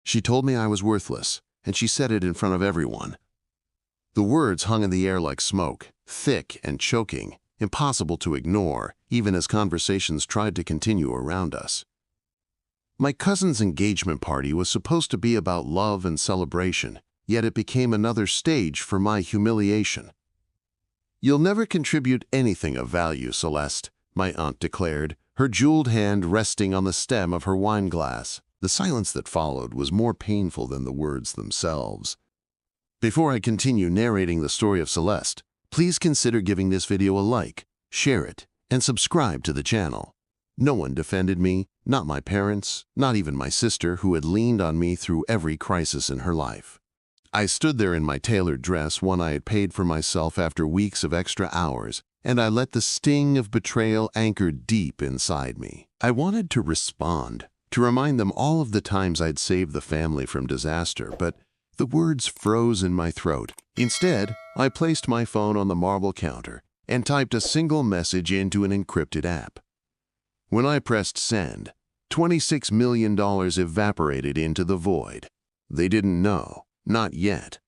She told me I was worthless, and she said it in front of everyone. The words hung in the air like smoke, thick and choking, impossible to ignore, even as conversations tried to continue around us. My cousin's engagement party was supposed to be about love and celebration, yet it became another stage for my humiliation. "You'll never contribute anything of value, Celeste," my aunt declared, her jeweled hand resting on the stem of her wine glass. The silence that followed was more painful than the words themselves. Before I continue narrating the story of Celeste, please consider giving this video a like, share it, and subscribe to the channel. No one defended me, not my parents, not even my sister, who had leaned on me through every crisis in her life. I stood there in my tailored dress, one I had paid for myself after weeks of extra hours, and I let the sting of betrayal anchor deep inside me. I wanted to respond, to remind them all of the times I'd saved the family from disaster, but the words froze in my throat. Instead, I placed my phone on the marble counter and typed a single message into an encrypted app. When I pressed send, $26 million evaporated into the void. They didn't know, not yet.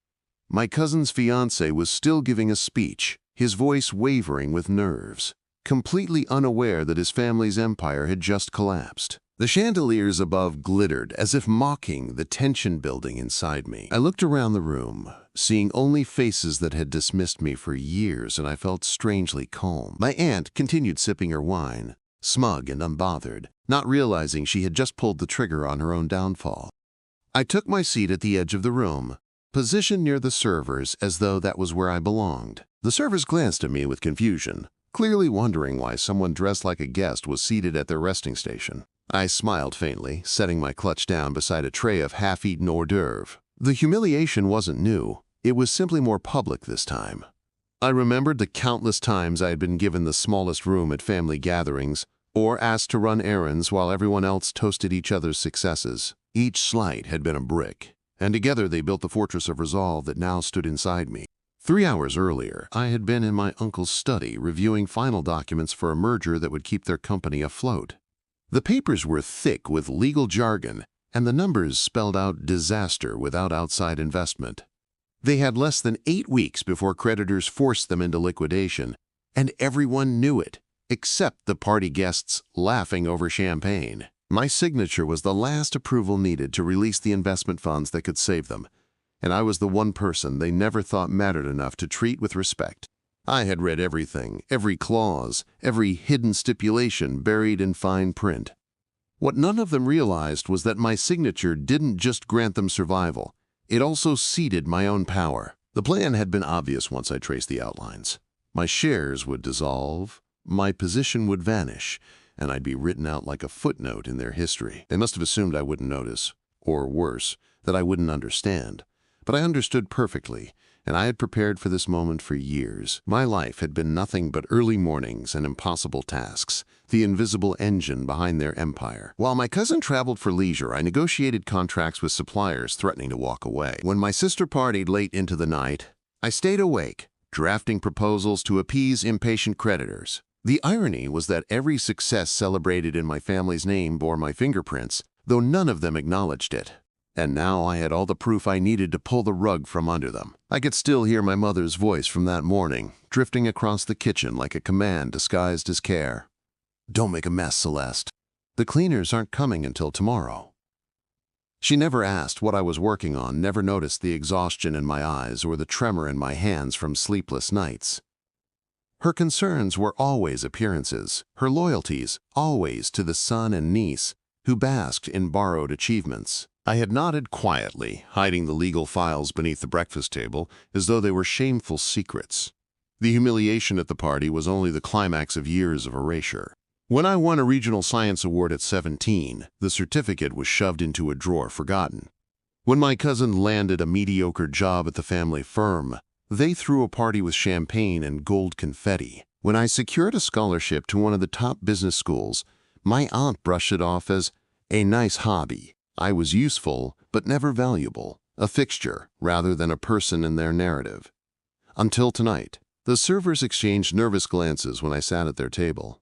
My cousin's fiancé was still giving a speech, his voice wavering with nerves, completely unaware that his family's empire had just collapsed. The chandeliers above glittered as if mocking the tension building inside me. I looked around the room, seeing only faces that had dismissed me for years, and I felt strangely calm. My aunt continued sipping her wine, smug and unbothered, not realizing she had just pulled the trigger on her own downfall. I took my seat at the edge of the room, positioned near the servers as though that was where I belonged. The servers glanced at me with confusion, clearly wondering why someone dressed like a guest was seated at their resting station. I smiled faintly, setting my clutch down beside a tray of half-eaten hors d'oeuvre. The humiliation wasn't new. It was simply more public this time. I remembered the countless times I had been given the smallest room at family gatherings, or asked to run errands while everyone else toasted each other's successes. Each slight had been a brick, and together they built the fortress of resolve that now stood inside me. 3 hours earlier, I had been in my uncle's study reviewing final documents for a merger that would keep their company afloat. The papers were thick with legal jargon, and the numbers spelled out disaster without outside investment. They had less than 8 weeks before creditors forced them into liquidation, and everyone knew it, except the party guests laughing over champagne. My signature was the last approval needed to release the investment funds that could save them, and I was the one person they never thought mattered enough to treat with respect. I had read everything, every clause, every hidden stipulation buried in fine print. What none of them realized was that my signature didn't just grant them survival, it also ceded my own power. The plan had been obvious once I traced the outlines. My shares would dissolve, my position would vanish, and I'd be written out like a footnote in their history. They must have assumed I wouldn't notice, or worse, that I wouldn't understand. But I understood perfectly, and I had prepared for this moment for years. My life had been nothing but early mornings and impossible tasks, the invisible engine behind their empire. While my cousin traveled for leisure, I negotiated contracts with suppliers threatening to walk away. When my sister partied late into the night, I stayed awake, drafting proposals to appease impatient creditors. The irony was that every success celebrated in my family's name bore my fingerprints, though none of them acknowledged it. And now I had all the proof I needed to pull the rug from under them. I could still hear my mother's voice from that morning, drifting across the kitchen like a command disguised as care. "Don't make a mess, Celeste. The cleaners aren't coming until tomorrow." She never asked what I was working on, never noticed the exhaustion in my eyes or the tremor in my hands from sleepless nights. Her concerns were always appearances, her loyalties always to the son and niece who basked in borrowed achievements. I had nodded quietly, hiding the legal files beneath the breakfast table as though they were shameful secrets. The humiliation at the party was only the climax of years of erasure. When I won a regional science award at 17, the certificate was shoved into a drawer forgotten. When my cousin landed a mediocre job at the family firm, they threw a party with champagne and gold confetti. When I secured a scholarship to one of the top business schools, my aunt brushed it off as a nice hobby. I was useful, but never valuable, a fixture rather than a person in their narrative. Until tonight, the servers exchanged nervous glances when I sat at their table,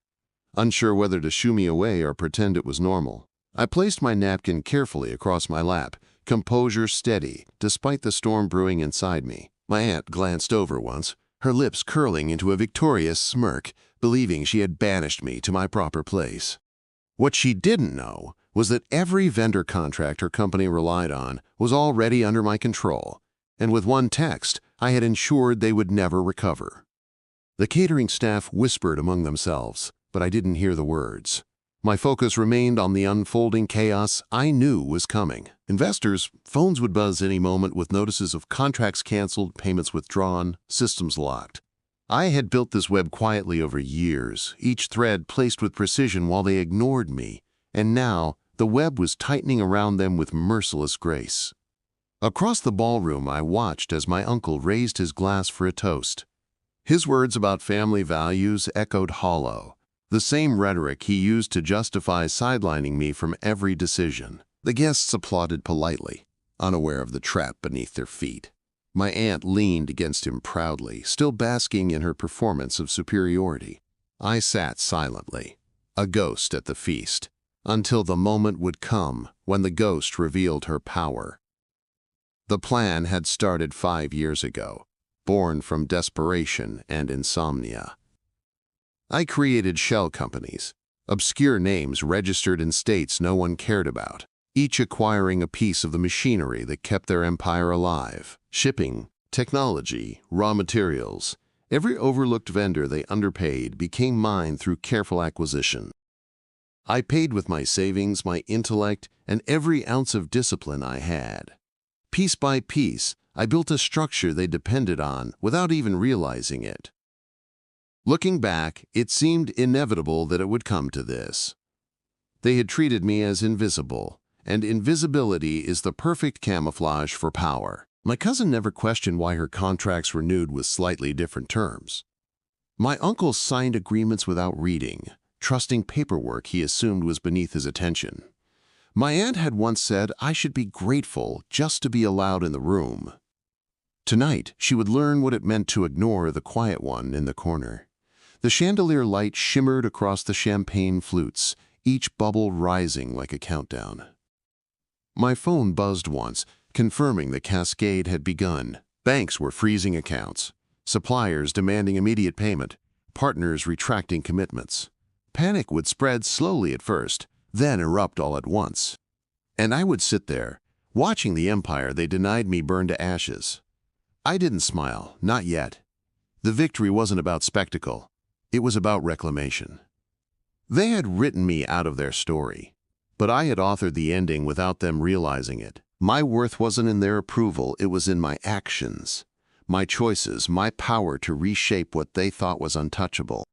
unsure whether to shoo me away or pretend it was normal. I placed my napkin carefully across my lap, composure steady, despite the storm brewing inside me. My aunt glanced over once, her lips curling into a victorious smirk, believing she had banished me to my proper place. What she didn't know was that every vendor contract her company relied on was already under my control, and with one text, I had ensured they would never recover. The catering staff whispered among themselves, but I didn't hear the words. My focus remained on the unfolding chaos I knew was coming. Investors, phones would buzz any moment with notices of contracts canceled, payments withdrawn, systems locked. I had built this web quietly over years, each thread placed with precision while they ignored me, and now the web was tightening around them with merciless grace. Across the ballroom, I watched as my uncle raised his glass for a toast. His words about family values echoed hollow, the same rhetoric he used to justify sidelining me from every decision. The guests applauded politely, unaware of the trap beneath their feet. My aunt leaned against him proudly, still basking in her performance of superiority. I sat silently, a ghost at the feast, until the moment would come when the ghost revealed her power. The plan had started 5 years ago, born from desperation and insomnia. I created shell companies, obscure names registered in states no one cared about, each acquiring a piece of the machinery that kept their empire alive. Shipping, technology, raw materials, every overlooked vendor they underpaid became mine through careful acquisition. I paid with my savings, my intellect, and every ounce of discipline I had. Piece by piece, I built a structure they depended on without even realizing it. Looking back, it seemed inevitable that it would come to this. They had treated me as invisible, and invisibility is the perfect camouflage for power. My cousin never questioned why her contracts renewed with slightly different terms. My uncle signed agreements without reading, trusting paperwork he assumed was beneath his attention. My aunt had once said I should be grateful just to be allowed in the room. Tonight, she would learn what it meant to ignore the quiet one in the corner. The chandelier light shimmered across the champagne flutes, each bubble rising like a countdown. My phone buzzed once, confirming the cascade had begun. Banks were freezing accounts, suppliers demanding immediate payment, partners retracting commitments. Panic would spread slowly at first, then erupt all at once. And I would sit there, watching the empire they denied me burn to ashes. I didn't smile, not yet. The victory wasn't about spectacle. It was about reclamation. They had written me out of their story, but I had authored the ending without them realizing it. My worth wasn't in their approval, it was in my actions, my choices, my power to reshape what they thought was untouchable.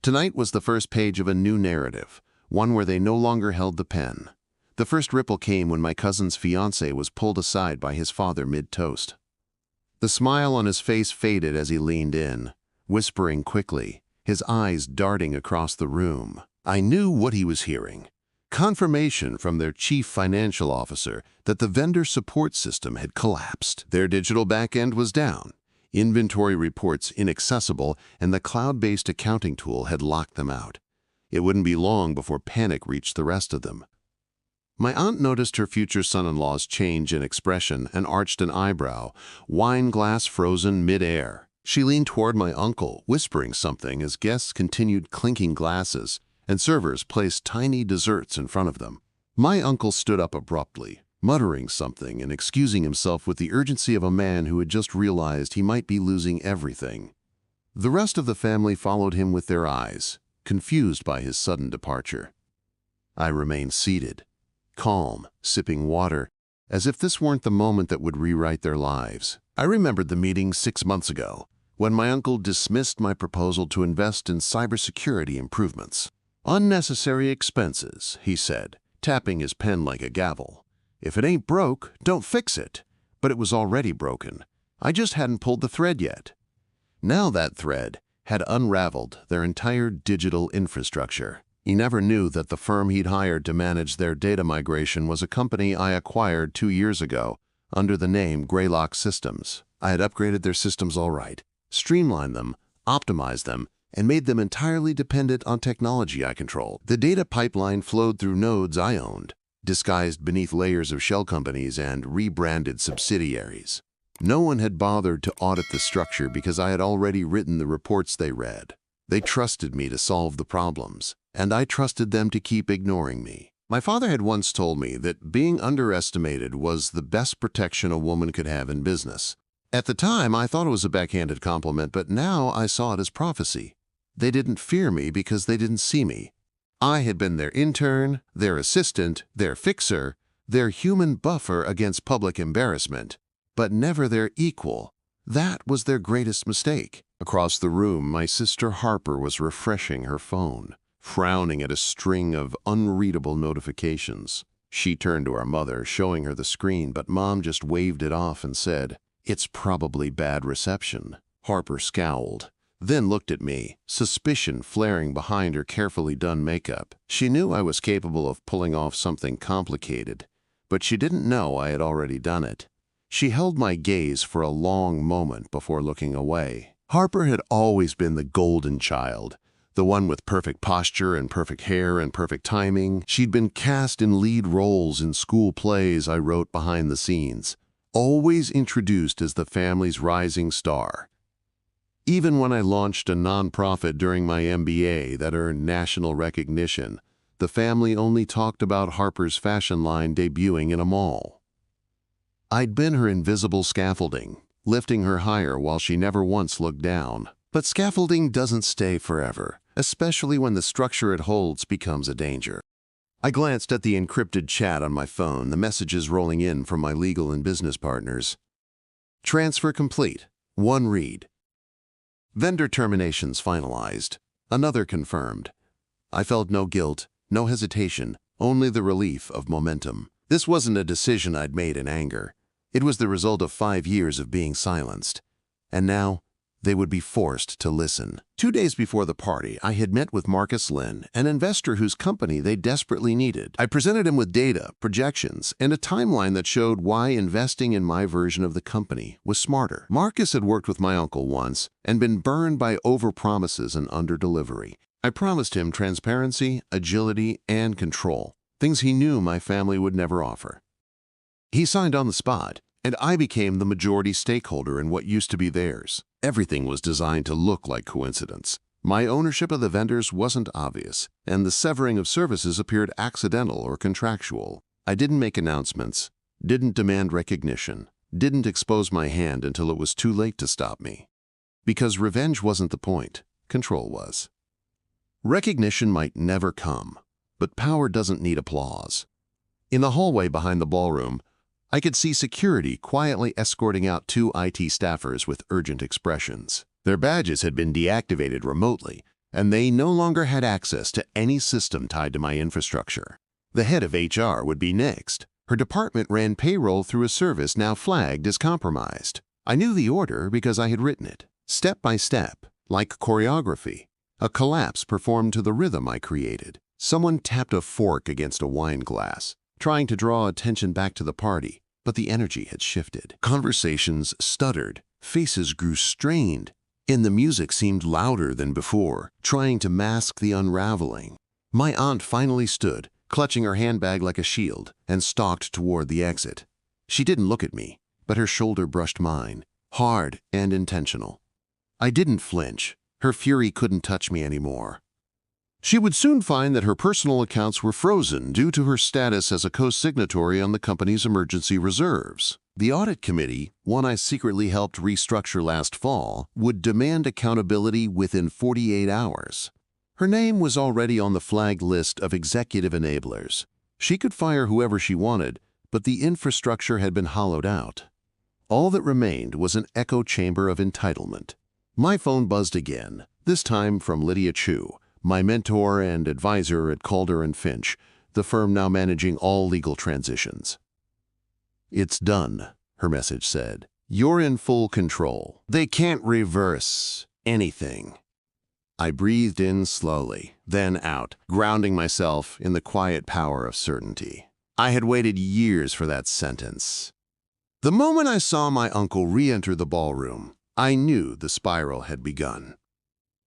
Tonight was the first page of a new narrative, one where they no longer held the pen. The first ripple came when my cousin's fiancé was pulled aside by his father mid-toast. The smile on his face faded as he leaned in, whispering quickly, his eyes darting across the room. I knew what he was hearing. Confirmation from their chief financial officer that the vendor support system had collapsed. Their digital backend was down, inventory reports inaccessible, and the cloud-based accounting tool had locked them out. It wouldn't be long before panic reached the rest of them. My aunt noticed her future son-in-law's change in expression and arched an eyebrow, wine glass frozen mid-air. She leaned toward my uncle, whispering something as guests continued clinking glasses and servers placed tiny desserts in front of them. My uncle stood up abruptly, muttering something and excusing himself with the urgency of a man who had just realized he might be losing everything. The rest of the family followed him with their eyes, confused by his sudden departure. I remained seated, calm, sipping water, as if this weren't the moment that would rewrite their lives. I remembered the meeting 6 months ago, when my uncle dismissed my proposal to invest in cybersecurity improvements. "Unnecessary expenses," he said, tapping his pen like a gavel. "If it ain't broke, don't fix it." But it was already broken. I just hadn't pulled the thread yet. Now that thread had unraveled their entire digital infrastructure. He never knew that the firm he'd hired to manage their data migration was a company I acquired 2 years ago under the name Greylock Systems. I had upgraded their systems all right, streamlined them, optimized them, and made them entirely dependent on technology I controlled. The data pipeline flowed through nodes I owned, disguised beneath layers of shell companies and rebranded subsidiaries. No one had bothered to audit the structure because I had already written the reports they read. They trusted me to solve the problems, and I trusted them to keep ignoring me. My father had once told me that being underestimated was the best protection a woman could have in business. At the time, I thought it was a backhanded compliment, but now I saw it as prophecy. They didn't fear me because they didn't see me. I had been their intern, their assistant, their fixer, their human buffer against public embarrassment, but never their equal. That was their greatest mistake. Across the room, my sister Harper was refreshing her phone, frowning at a string of unreadable notifications. She turned to our mother, showing her the screen, but Mom just waved it off and said, "It's probably bad reception." Harper scowled, then looked at me, suspicion flaring behind her carefully done makeup. She knew I was capable of pulling off something complicated, but she didn't know I had already done it. She held my gaze for a long moment before looking away. Harper had always been the golden child, the one with perfect posture and perfect hair and perfect timing. She'd been cast in lead roles in school plays I wrote behind the scenes, always introduced as the family's rising star. Even when I launched a nonprofit during my MBA that earned national recognition, the family only talked about Harper's fashion line debuting in a mall. I'd been her invisible scaffolding, lifting her higher while she never once looked down. But scaffolding doesn't stay forever, especially when the structure it holds becomes a danger. I glanced at the encrypted chat on my phone, the messages rolling in from my legal and business partners. Transfer complete. One read. Vendor terminations finalized. Another confirmed. I felt no guilt, no hesitation, only the relief of momentum. This wasn't a decision I'd made in anger. It was the result of 5 years of being silenced. And now, they would be forced to listen. 2 days before the party, I had met with Marcus Lynn, an investor whose company they desperately needed. I presented him with data, projections, and a timeline that showed why investing in my version of the company was smarter. Marcus had worked with my uncle once and been burned by overpromises and underdelivery. I promised him transparency, agility, and control, things he knew my family would never offer. He signed on the spot, and I became the majority stakeholder in what used to be theirs. Everything was designed to look like coincidence. My ownership of the vendors wasn't obvious, and the severing of services appeared accidental or contractual. I didn't make announcements, didn't demand recognition, didn't expose my hand until it was too late to stop me. Because revenge wasn't the point, control was. Recognition might never come, but power doesn't need applause. In the hallway behind the ballroom, I could see security quietly escorting out 2 IT staffers with urgent expressions. Their badges had been deactivated remotely, and they no longer had access to any system tied to my infrastructure. The head of HR would be next. Her department ran payroll through a service now flagged as compromised. I knew the order because I had written it, step by step, like choreography. A collapse performed to the rhythm I created. Someone tapped a fork against a wine glass, trying to draw attention back to the party. But the energy had shifted. Conversations stuttered, faces grew strained, and the music seemed louder than before, trying to mask the unraveling. My aunt finally stood, clutching her handbag like a shield, and stalked toward the exit. She didn't look at me, but her shoulder brushed mine, hard and intentional. I didn't flinch. Her fury couldn't touch me anymore. She would soon find that her personal accounts were frozen due to her status as a co-signatory on the company's emergency reserves. The audit committee, one I secretly helped restructure last fall, would demand accountability within 48 hours. Her name was already on the flagged list of executive enablers. She could fire whoever she wanted, but the infrastructure had been hollowed out. All that remained was an echo chamber of entitlement. My phone buzzed again, this time from Lydia Chu, my mentor and advisor at Calder & Finch, the firm now managing all legal transitions. "It's done," her message said. "You're in full control. They can't reverse anything." I breathed in slowly, then out, grounding myself in the quiet power of certainty. I had waited years for that sentence. The moment I saw my uncle re-enter the ballroom, I knew the spiral had begun.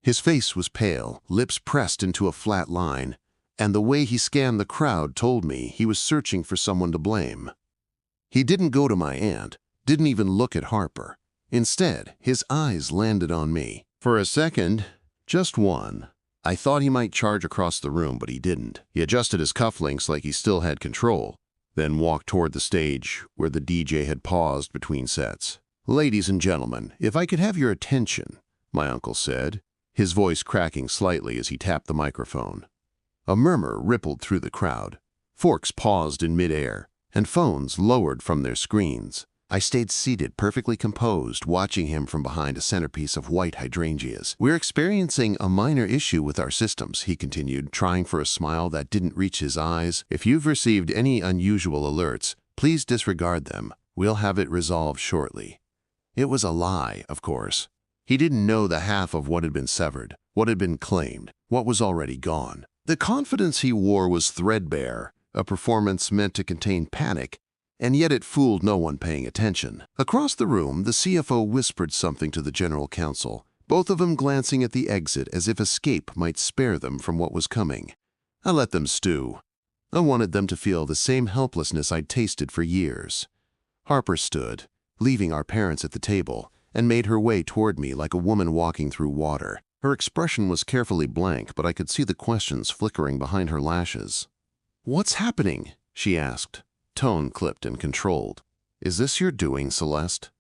His face was pale, lips pressed into a flat line, and the way he scanned the crowd told me he was searching for someone to blame. He didn't go to my aunt, didn't even look at Harper. Instead, his eyes landed on me. For a second, just one, I thought he might charge across the room, but he didn't. He adjusted his cufflinks like he still had control, then walked toward the stage where the DJ had paused between sets. "Ladies and gentlemen, if I could have your attention," my uncle said, his voice cracking slightly as he tapped the microphone. A murmur rippled through the crowd. Forks paused in midair, and phones lowered from their screens. I stayed seated, perfectly composed, watching him from behind a centerpiece of white hydrangeas. "We're experiencing a minor issue with our systems," he continued, trying for a smile that didn't reach his eyes. "If you've received any unusual alerts, please disregard them. We'll have it resolved shortly." It was a lie, of course. He didn't know the half of what had been severed, what had been claimed, what was already gone. The confidence he wore was threadbare, a performance meant to contain panic, and yet it fooled no one paying attention. Across the room, the CFO whispered something to the general counsel, both of them glancing at the exit as if escape might spare them from what was coming. I let them stew. I wanted them to feel the same helplessness I'd tasted for years. Harper stood, leaving our parents at the table, and made her way toward me like a woman walking through water. Her expression was carefully blank, but I could see the questions flickering behind her lashes. "What's happening?" she asked, tone clipped and controlled. "Is this your doing, Celeste?"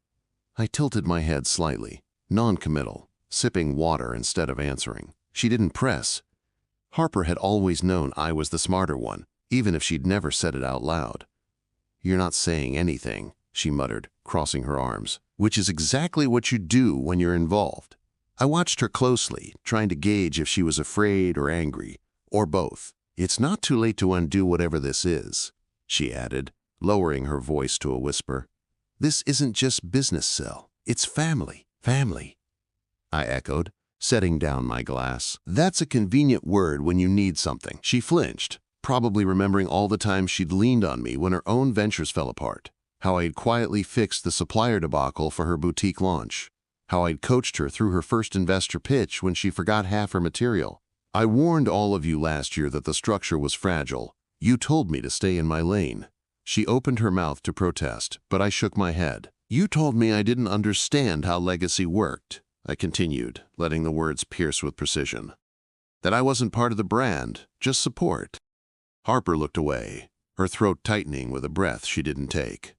I tilted my head slightly, non-committal, sipping water instead of answering. She didn't press. Harper had always known I was the smarter one, even if she'd never said it out loud. "You're not saying anything," she muttered, crossing her arms, "which is exactly what you do when you're involved." I watched her closely, trying to gauge if she was afraid or angry, or both. "It's not too late to undo whatever this is," she added, lowering her voice to a whisper. "This isn't just business, Cel. It's family. Family." I echoed, setting down my glass. "That's a convenient word when you need something." She flinched, probably remembering all the times she'd leaned on me when her own ventures fell apart. How I'd quietly fixed the supplier debacle for her boutique launch. How I'd coached her through her first investor pitch when she forgot half her material. "I warned all of you last year that the structure was fragile. You told me to stay in my lane." She opened her mouth to protest, but I shook my head. "You told me I didn't understand how legacy worked," I continued, letting the words pierce with precision. "That I wasn't part of the brand, just support." Harper looked away, her throat tightening with a breath she didn't take.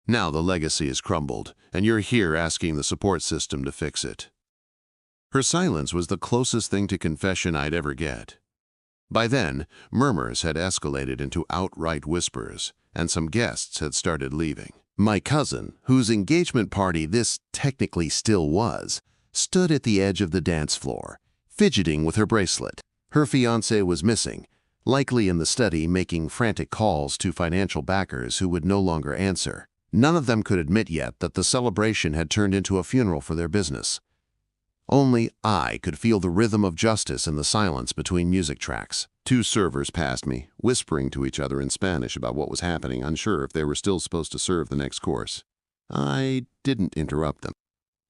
"Now the legacy is crumbled, and you're here asking the support system to fix it." Her silence was the closest thing to confession I'd ever get. By then, murmurs had escalated into outright whispers, and some guests had started leaving. My cousin, whose engagement party this technically still was, stood at the edge of the dance floor, fidgeting with her bracelet. Her fiancé was missing, likely in the study making frantic calls to financial backers who would no longer answer. None of them could admit yet that the celebration had turned into a funeral for their business. Only I could feel the rhythm of justice in the silence between music tracks. Two servers passed me, whispering to each other in Spanish about what was happening, unsure if they were still supposed to serve the next course. I didn't interrupt them.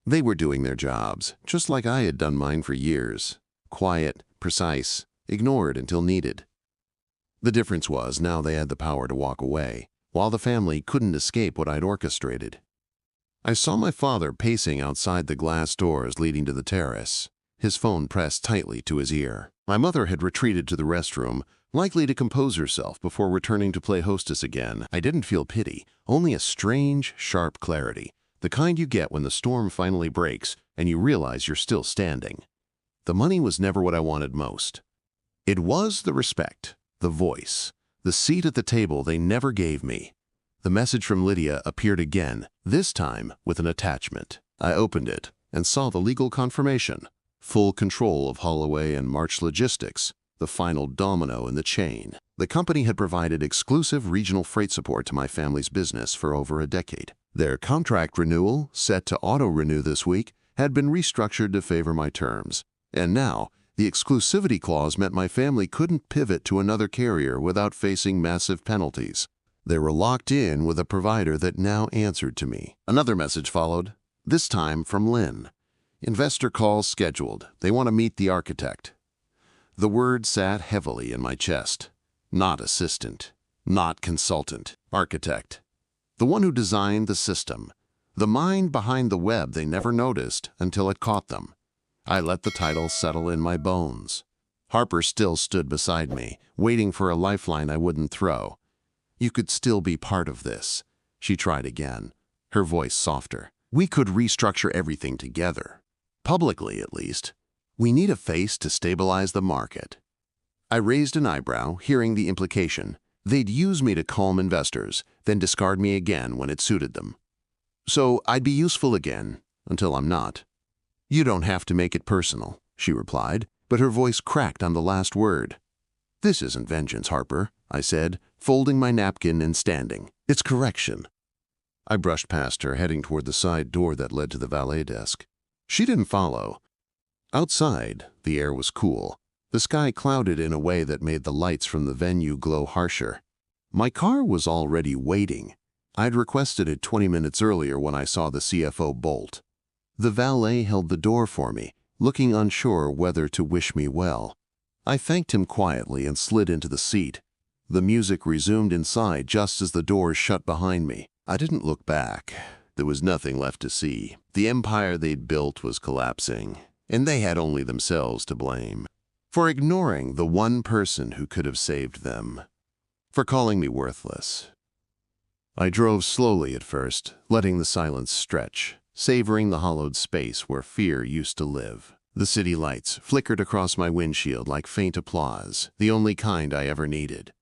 They were doing their jobs, just like I had done mine for years. Quiet, precise, ignored until needed. The difference was now they had the power to walk away, while the family couldn't escape what I'd orchestrated. I saw my father pacing outside the glass doors leading to the terrace, his phone pressed tightly to his ear. My mother had retreated to the restroom, likely to compose herself before returning to play hostess again. I didn't feel pity, only a strange, sharp clarity, the kind you get when the storm finally breaks and you realize you're still standing. The money was never what I wanted most. It was the respect, the voice, the seat at the table they never gave me. The message from Lydia appeared again, this time with an attachment. I opened it and saw the legal confirmation. Full control of Holloway and March Logistics, the final domino in the chain. The company had provided exclusive regional freight support to my family's business for over a decade. Their contract renewal, set to auto-renew this week, had been restructured to favor my terms. And now, the exclusivity clause meant my family couldn't pivot to another carrier without facing massive penalties. They were locked in with a provider that now answered to me. Another message followed, this time from Lynn. Investor calls scheduled. They want to meet the architect. The word sat heavily in my chest. Not assistant, not consultant, architect. The one who designed the system. The mind behind the web they never noticed until it caught them. I let the title settle in my bones. Harper still stood beside me, waiting for a lifeline I wouldn't throw. You could still be part of this. She tried again, her voice softer. We could restructure everything together. Publicly, at least. We need a face to stabilize the market. I raised an eyebrow, hearing the implication. They'd use me to calm investors, then discard me again when it suited them. So I'd be useful again, until I'm not. You don't have to make it personal, she replied, but her voice cracked on the last word. This isn't vengeance, Harper, I said, folding my napkin and standing. It's correction. I brushed past her, heading toward the side door that led to the valet desk. She didn't follow. Outside, the air was cool, the sky clouded in a way that made the lights from the venue glow harsher. My car was already waiting. I'd requested it 20 minutes earlier when I saw the CFO bolt. The valet held the door for me, looking unsure whether to wish me well. I thanked him quietly and slid into the seat. The music resumed inside just as the doors shut behind me. I didn't look back. There was nothing left to see. The empire they'd built was collapsing, and they had only themselves to blame. For ignoring the one person who could have saved them. For calling me worthless. I drove slowly at first, letting the silence stretch, savoring the hollowed space where fear used to live. The city lights flickered across my windshield like faint applause, the only kind I ever needed.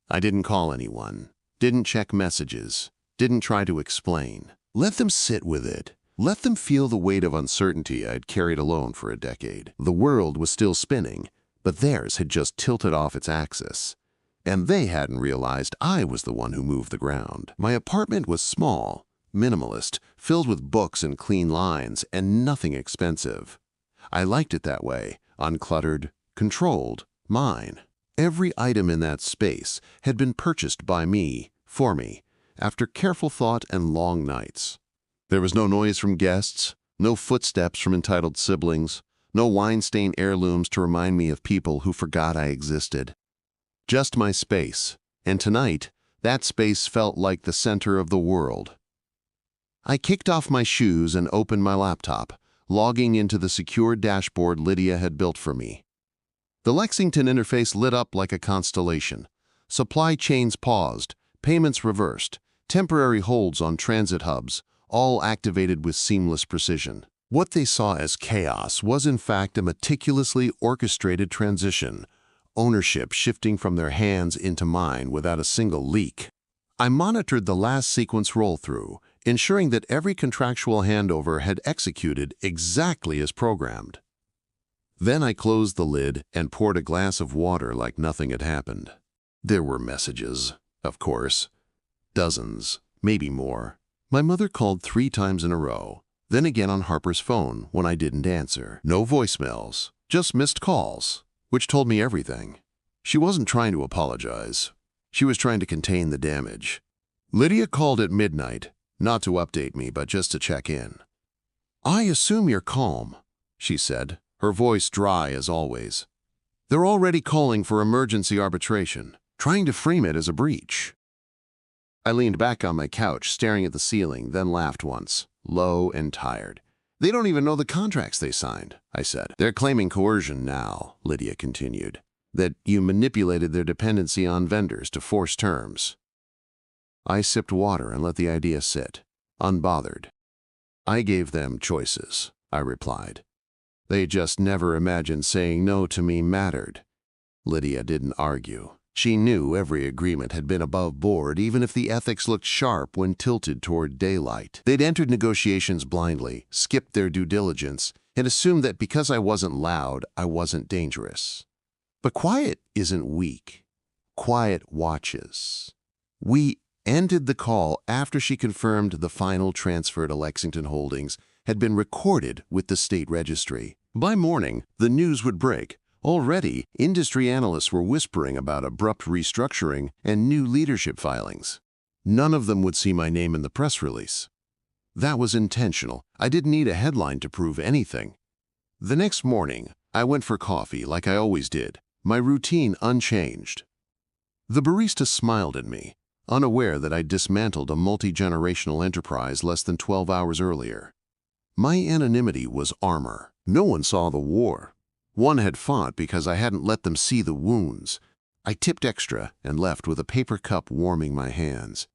I didn't call anyone, didn't check messages, didn't try to explain. Let them sit with it. Let them feel the weight of uncertainty I'd carried alone for a decade. The world was still spinning, but theirs had just tilted off its axis. And they hadn't realized I was the one who moved the ground. My apartment was small, minimalist, filled with books and clean lines, and nothing expensive. I liked it that way, uncluttered, controlled, mine. Every item in that space had been purchased by me, for me, after careful thought and long nights. There was no noise from guests, no footsteps from entitled siblings, no wine-stained heirlooms to remind me of people who forgot I existed. Just my space, and tonight, that space felt like the center of the world. I kicked off my shoes and opened my laptop, logging into the secure dashboard Lydia had built for me. The Lexington interface lit up like a constellation. Supply chains paused, payments reversed, temporary holds on transit hubs, all activated with seamless precision. What they saw as chaos was in fact a meticulously orchestrated transition, ownership shifting from their hands into mine without a single leak. I monitored the last sequence roll-through, ensuring that every contractual handover had executed exactly as programmed. Then I closed the lid and poured a glass of water like nothing had happened. There were messages, of course. Dozens, maybe more. My mother called 3 times in a row, then again on Harper's phone when I didn't answer. No voicemails, just missed calls, which told me everything. She wasn't trying to apologize. She was trying to contain the damage. Lydia called at midnight, not to update me, but just to check in. I assume you're calm, she said, her voice dry as always. They're already calling for emergency arbitration, trying to frame it as a breach. I leaned back on my couch, staring at the ceiling, then laughed once, low and tired. They don't even know the contracts they signed, I said. They're claiming coercion now, Lydia continued, that you manipulated their dependency on vendors to force terms. I sipped water and let the idea sit, unbothered. I gave them choices, I replied. They just never imagined saying no to me mattered. Lydia didn't argue. She knew every agreement had been above board, even if the ethics looked sharp when tilted toward daylight. They'd entered negotiations blindly, skipped their due diligence, and assumed that because I wasn't loud, I wasn't dangerous. But quiet isn't weak. Quiet watches. We ended the call after she confirmed the final transfer to Lexington Holdings had been recorded with the state registry. By morning, the news would break. Already, industry analysts were whispering about abrupt restructuring and new leadership filings. None of them would see my name in the press release. That was intentional. I didn't need a headline to prove anything. The next morning, I went for coffee like I always did, my routine unchanged. The barista smiled at me, unaware that I'd dismantled a multi-generational enterprise less than 12 hours earlier. My anonymity was armor. No one saw the war. One had fought because I hadn't let them see the wounds. I tipped extra and left with a paper cup warming my hands.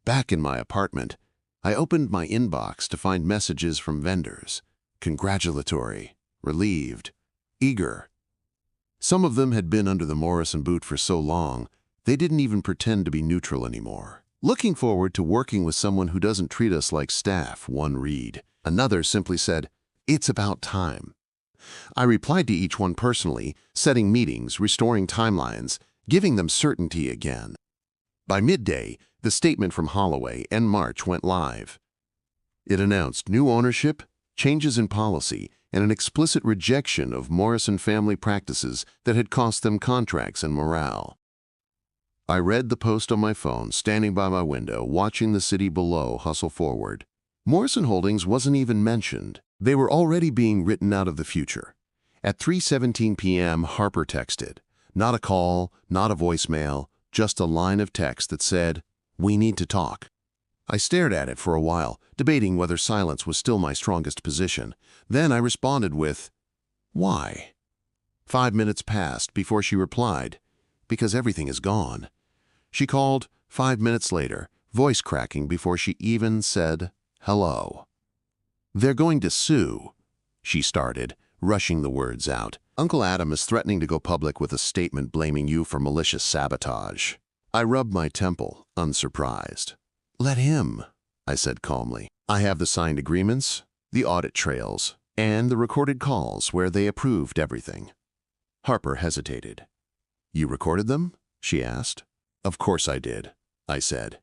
Back in my apartment, I opened my inbox to find messages from vendors. Congratulatory, relieved, eager. Some of them had been under the Morrison boot for so long, they didn't even pretend to be neutral anymore. Looking forward to working with someone who doesn't treat us like staff, one read. Another simply said, "It's about time." I replied to each one personally, setting meetings, restoring timelines, giving them certainty again. By midday, the statement from Holloway and March went live. It announced new ownership, changes in policy, and an explicit rejection of Morrison family practices that had cost them contracts and morale. I read the post on my phone, standing by my window, watching the city below hustle forward. Morrison Holdings wasn't even mentioned. They were already being written out of the future. At 3:17 p.m., Harper texted. Not a call, not a voicemail, just a line of text that said, "We need to talk." I stared at it for a while, debating whether silence was still my strongest position. Then I responded with, "Why?" 5 minutes passed before she replied, "Because everything is gone." She called 5 minutes later, voice cracking before she even said hello. "They're going to sue," she started, rushing the words out. "Uncle Adam is threatening to go public with a statement blaming you for malicious sabotage." I rubbed my temple, unsurprised. "Let him," I said calmly. "I have the signed agreements, the audit trails, and the recorded calls where they approved everything." Harper hesitated. "You recorded them?" she asked. "Of course I did," I said.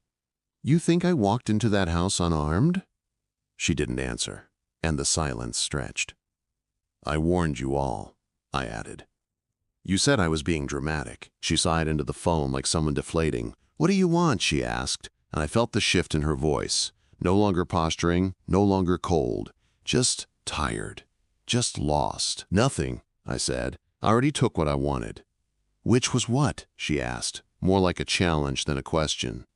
"You think I walked into that house unarmed?" She didn't answer, and the silence stretched. "I warned you all," I added. "You said I was being dramatic." She sighed into the phone like someone deflating. "What do you want?" she asked, and I felt the shift in her voice. No longer posturing, no longer cold, just tired, just lost. "Nothing," I said. "I already took what I wanted." "Which was what?" she asked, more like a challenge than a question.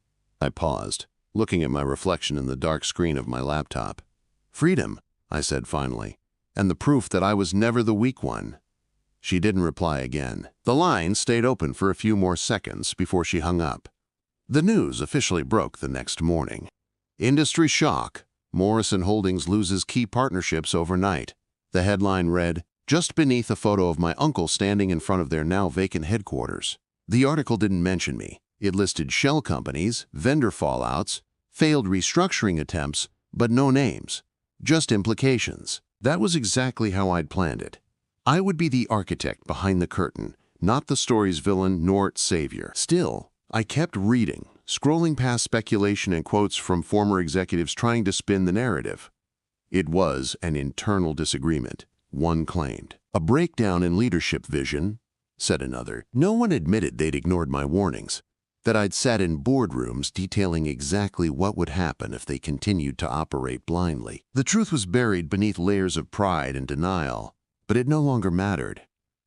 I paused, looking at my reflection in the dark screen of my laptop. "Freedom," I said finally, "and the proof that I was never the weak one." She didn't reply again. The line stayed open for a few more seconds before she hung up. The news officially broke the next morning. Industry shock. Morrison Holdings loses key partnerships overnight. The headline read, just beneath a photo of my uncle standing in front of their now vacant headquarters. The article didn't mention me. It listed shell companies, vendor fallouts, failed restructuring attempts, but no names, just implications. That was exactly how I'd planned it. I would be the architect behind the curtain, not the story's villain nor its savior. Still, I kept reading, scrolling past speculation and quotes from former executives trying to spin the narrative. It was an internal disagreement, one claimed. A breakdown in leadership vision, said another. No one admitted they'd ignored my warnings, that I'd sat in boardrooms detailing exactly what would happen if they continued to operate blindly. The truth was buried beneath layers of pride and denial, but it no longer mattered.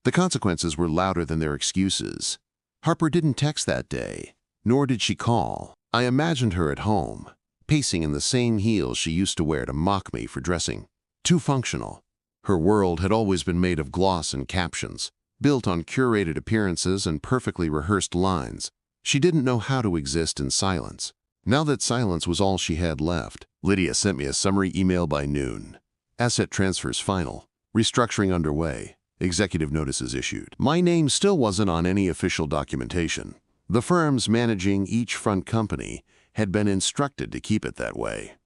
The consequences were louder than their excuses. Harper didn't text that day, nor did she call. I imagined her at home, pacing in the same heels she used to wear to mock me for dressing too functional. Her world had always been made of gloss and captions, built on curated appearances and perfectly rehearsed lines. She didn't know how to exist in silence. Now that silence was all she had left, Lydia sent me a summary email by noon. Asset transfers final. Restructuring underway. Executive notices issued. My name still wasn't on any official documentation. The firms managing each front company had been instructed to keep it that way.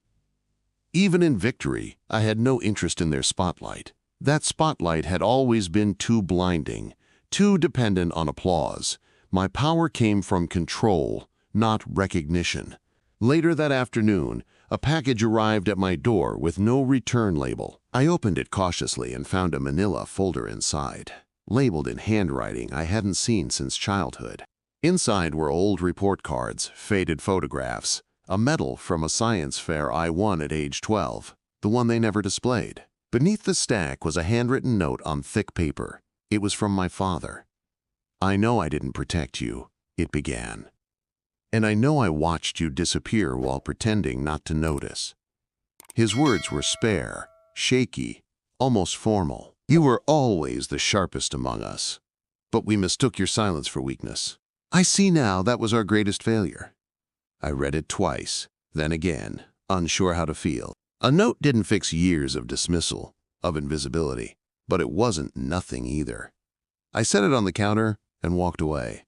Even in victory, I had no interest in their spotlight. That spotlight had always been too blinding, too dependent on applause. My power came from control, not recognition. Later that afternoon, a package arrived at my door with no return label. I opened it cautiously and found a manila folder inside, labeled in handwriting I hadn't seen since childhood. Inside were old report cards, faded photographs, a medal from a science fair I won at age 12, the one they never displayed. Beneath the stack was a handwritten note on thick paper. It was from my father. "I know I didn't protect you," it began. "And I know I watched you disappear while pretending not to notice." His words were spare, shaky, almost formal. "You were always the sharpest among us, but we mistook your silence for weakness. I see now that was our greatest failure." I read it twice, then again, unsure how to feel. A note didn't fix years of dismissal, of invisibility, but it wasn't nothing either. I set it on the counter and walked away.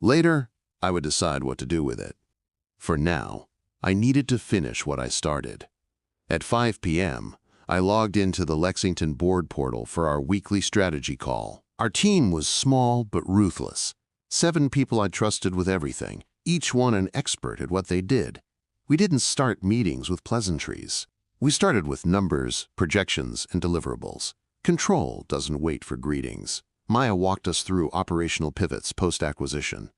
Later, I would decide what to do with it. For now, I needed to finish what I started. At 5 p.m., I logged into the Lexington board portal for our weekly strategy call. Our team was small but ruthless. 7 people I trusted with everything, each one an expert at what they did. We didn't start meetings with pleasantries. We started with numbers, projections, and deliverables. Control doesn't wait for greetings. Maya walked us through operational pivots post-acquisition.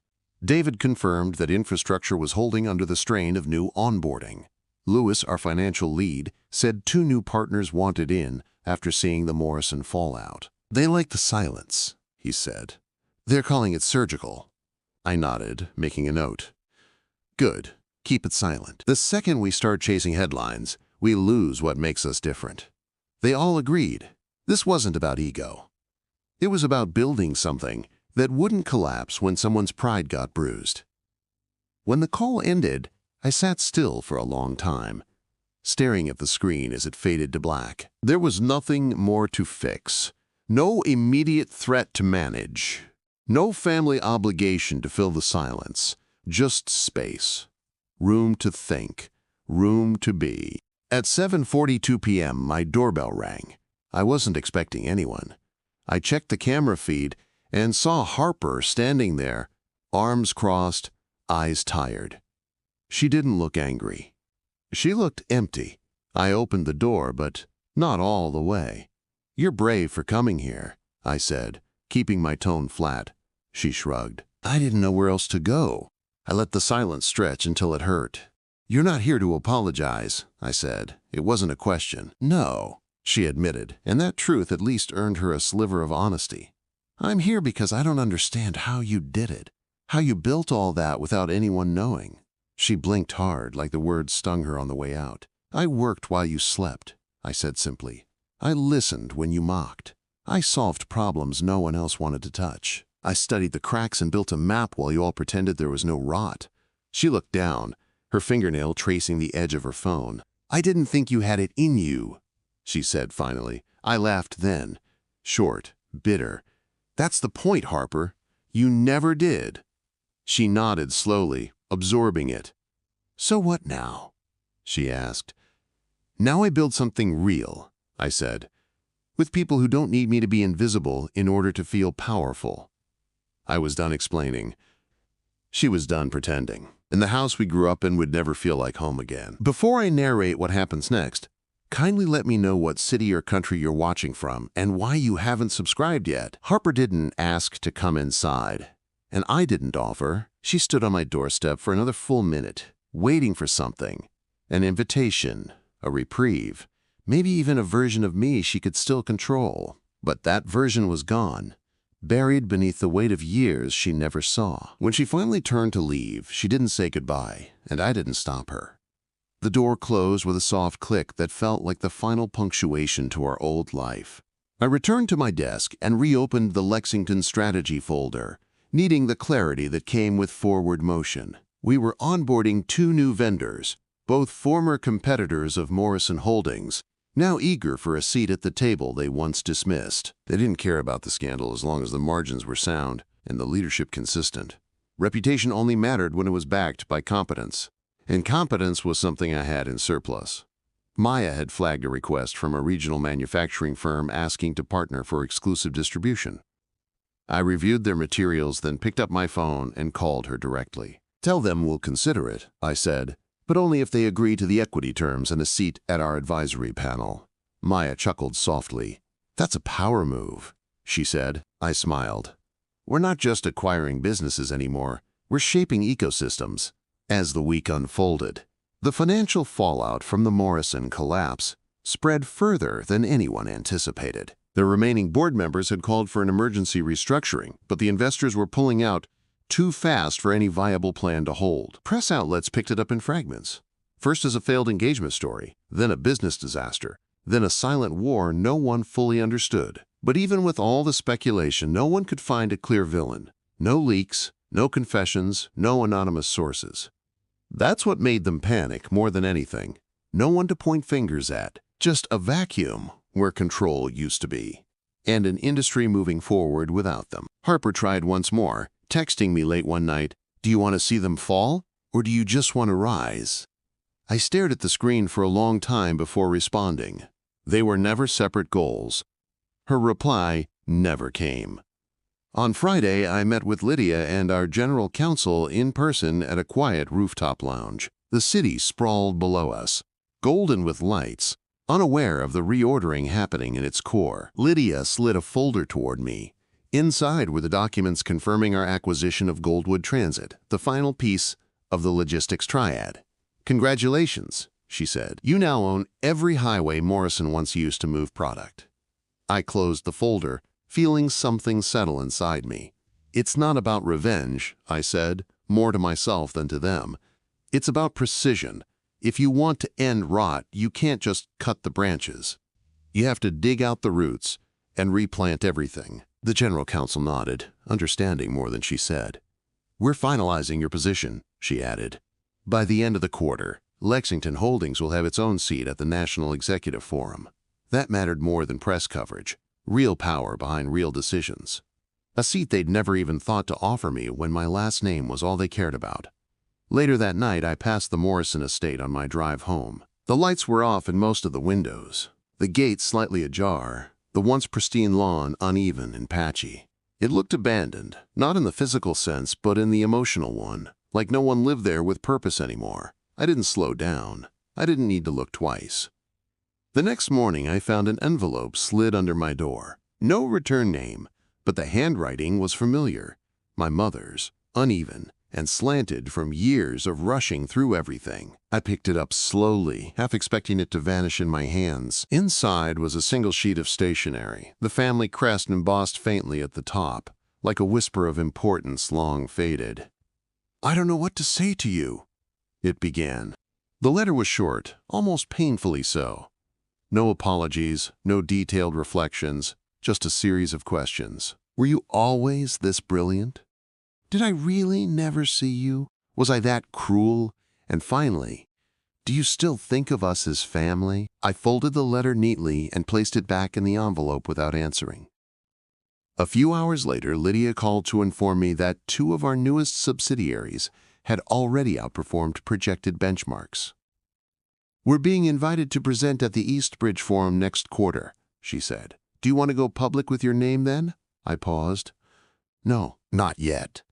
David confirmed that infrastructure was holding under the strain of new onboarding. Lewis, our financial lead, said 2 new partners wanted in after seeing the Morrison fallout. "They like the silence," he said. "They're calling it surgical." I nodded, making a note. "Good. Keep it silent. The second we start chasing headlines, we lose what makes us different." They all agreed. This wasn't about ego. It was about building something that wouldn't collapse when someone's pride got bruised. When the call ended, I sat still for a long time, staring at the screen as it faded to black. There was nothing more to fix, no immediate threat to manage, no family obligation to fill the silence, just space, room to think, room to be. At 7:42 p.m., my doorbell rang. I wasn't expecting anyone. I checked the camera feed and saw Harper standing there, arms crossed, eyes tired. She didn't look angry. She looked empty. I opened the door, but not all the way. "You're brave for coming here," I said, keeping my tone flat. She shrugged. "I didn't know where else to go." I let the silence stretch until it hurt. "You're not here to apologize," I said. It wasn't a question. "No," she admitted, and that truth at least earned her a sliver of honesty. "I'm here because I don't understand how you did it, how you built all that without anyone knowing." She blinked hard, like the words stung her on the way out. "I worked while you slept," I said simply. "I listened when you mocked. I solved problems no one else wanted to touch. I studied the cracks and built a map while you all pretended there was no rot." She looked down, her fingernail tracing the edge of her phone. "I didn't think you had it in you," she said finally. I laughed then, short, bitter. "That's the point, Harper. You never did." She nodded slowly, absorbing it. "So what now?" she asked. "Now I build something real," I said, "with people who don't need me to be invisible in order to feel powerful." I was done explaining. She was done pretending. In the house we grew up in would never feel like home again. Before I narrate what happens next, kindly let me know what city or country you're watching from and why you haven't subscribed yet. Harper didn't ask to come inside, and I didn't offer. She stood on my doorstep for another full minute, waiting for something. An invitation, a reprieve, maybe even a version of me she could still control. But that version was gone, buried beneath the weight of years she never saw. When she finally turned to leave, she didn't say goodbye, and I didn't stop her. The door closed with a soft click that felt like the final punctuation to our old life. I returned to my desk and reopened the Lexington strategy folder, needing the clarity that came with forward motion. We were onboarding 2 new vendors, both former competitors of Morrison Holdings, now eager for a seat at the table they once dismissed. They didn't care about the scandal as long as the margins were sound and the leadership consistent. Reputation only mattered when it was backed by competence, and competence was something I had in surplus. Maya had flagged a request from a regional manufacturing firm asking to partner for exclusive distribution. I reviewed their materials, then picked up my phone and called her directly. "Tell them we'll consider it," I said, "but only if they agree to the equity terms and a seat at our advisory panel." Maya chuckled softly. "That's a power move," she said. I smiled. "We're not just acquiring businesses anymore. We're shaping ecosystems." As the week unfolded, the financial fallout from the Morrison collapse spread further than anyone anticipated. The remaining board members had called for an emergency restructuring, but the investors were pulling out too fast for any viable plan to hold. Press outlets picked it up in fragments. First as a failed engagement story, then a business disaster, then a silent war no one fully understood. But even with all the speculation, no one could find a clear villain. No leaks, no confessions, no anonymous sources. That's what made them panic more than anything. No one to point fingers at, just a vacuum where control used to be, and an industry moving forward without them. Harper tried once more, texting me late one night, "Do you want to see them fall, or do you just want to rise?" I stared at the screen for a long time before responding. They were never separate goals. Her reply never came. On Friday, I met with Lydia and our general counsel in person at a quiet rooftop lounge. The city sprawled below us, golden with lights, unaware of the reordering happening in its core. Lydia slid a folder toward me. Inside were the documents confirming our acquisition of Goldwood Transit, the final piece of the logistics triad. "Congratulations," she said. "You now own every highway Morrison once used to move product." I closed the folder, feeling something settle inside me. "It's not about revenge," I said, more to myself than to them. "It's about precision. If you want to end rot, you can't just cut the branches. You have to dig out the roots and replant everything." The general counsel nodded, understanding more than she said. "We're finalizing your position," she added. "By the end of the quarter, Lexington Holdings will have its own seat at the National Executive Forum." That mattered more than press coverage, real power behind real decisions. A seat they'd never even thought to offer me when my last name was all they cared about. Later that night, I passed the Morrison estate on my drive home. The lights were off in most of the windows, the gate slightly ajar, the once pristine lawn uneven and patchy. It looked abandoned, not in the physical sense, but in the emotional one, like no one lived there with purpose anymore. I didn't slow down. I didn't need to look twice. The next morning, I found an envelope slid under my door. No return name, but the handwriting was familiar. My mother's, uneven and slanted from years of rushing through everything. I picked it up slowly, half expecting it to vanish in my hands. Inside was a single sheet of stationery, the family crest embossed faintly at the top, like a whisper of importance long faded. "I don't know what to say to you," it began. The letter was short, almost painfully so. No apologies, no detailed reflections, just a series of questions. "Were you always this brilliant? Did I really never see you? Was I that cruel? And finally, do you still think of us as family?" I folded the letter neatly and placed it back in the envelope without answering. A few hours later, Lydia called to inform me that 2 of our newest subsidiaries had already outperformed projected benchmarks. "We're being invited to present at the East Bridge Forum next quarter," she said. "Do you want to go public with your name then?" I paused. "No, not yet."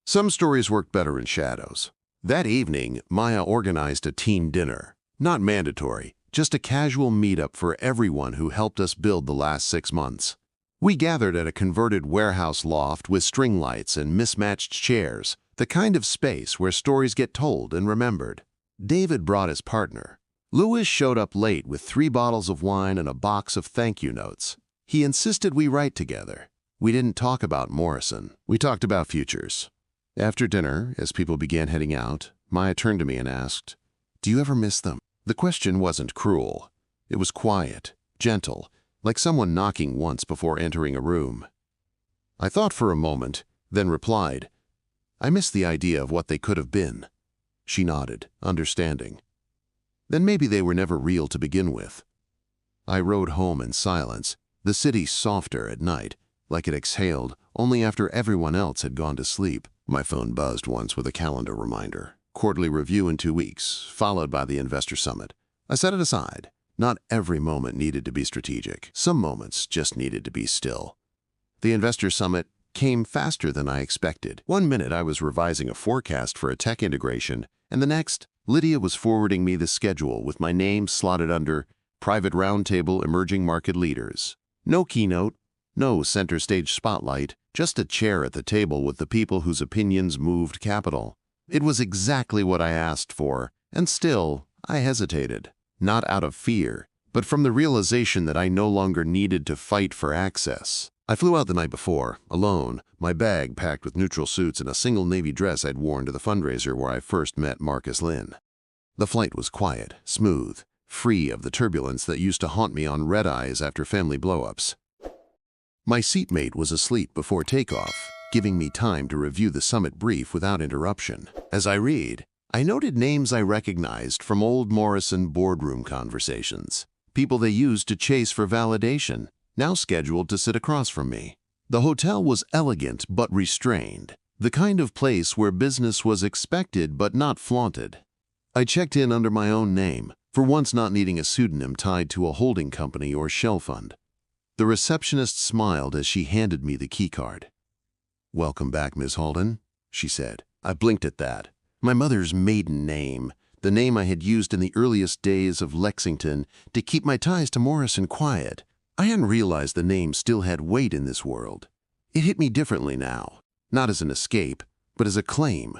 Some stories work better in shadows. That evening, Maya organized a team dinner. Not mandatory, just a casual meetup for everyone who helped us build the last 6 months. We gathered at a converted warehouse loft with string lights and mismatched chairs, the kind of space where stories get told and remembered. David brought his partner. Louis showed up late with 3 bottles of wine and a box of thank you notes. He insisted we write together. We didn't talk about Morrison. We talked about futures. After dinner, as people began heading out, Maya turned to me and asked, "Do you ever miss them?" The question wasn't cruel. It was quiet, gentle, like someone knocking once before entering a room. I thought for a moment, then replied, "I miss the idea of what they could have been." She nodded, understanding. "Then maybe they were never real to begin with." I rode home in silence, the city softer at night, like it exhaled only after everyone else had gone to sleep. My phone buzzed once with a calendar reminder. Quarterly review in 2 weeks, followed by the investor summit. I set it aside. Not every moment needed to be strategic. Some moments just needed to be still. The investor summit came faster than I expected. One minute I was revising a forecast for a tech integration, and the next, Lydia was forwarding me the schedule with my name slotted under Private Roundtable Emerging Market Leaders. No keynote, no center stage spotlight, just a chair at the table with the people whose opinions moved capital. It was exactly what I asked for, and still, I hesitated. Not out of fear, but from the realization that I no longer needed to fight for access. I flew out the night before, alone, my bag packed with neutral suits and a single navy dress I'd worn to the fundraiser where I first met Marcus Lynn. The flight was quiet, smooth, free of the turbulence that used to haunt me on red-eyes after family blow-ups. My seatmate was asleep before takeoff, giving me time to review the summit brief without interruption. As I read, I noted names I recognized from old Morrison boardroom conversations, people they used to chase for validation, now scheduled to sit across from me. The hotel was elegant but restrained, the kind of place where business was expected but not flaunted. I checked in under my own name, for once not needing a pseudonym tied to a holding company or shell fund. The receptionist smiled as she handed me the keycard. "Welcome back, Miss Halden," she said. I blinked at that. My mother's maiden name, the name I had used in the earliest days of Lexington to keep my ties to Morrison quiet. I hadn't realized the name still had weight in this world. It hit me differently now, not as an escape, but as a claim.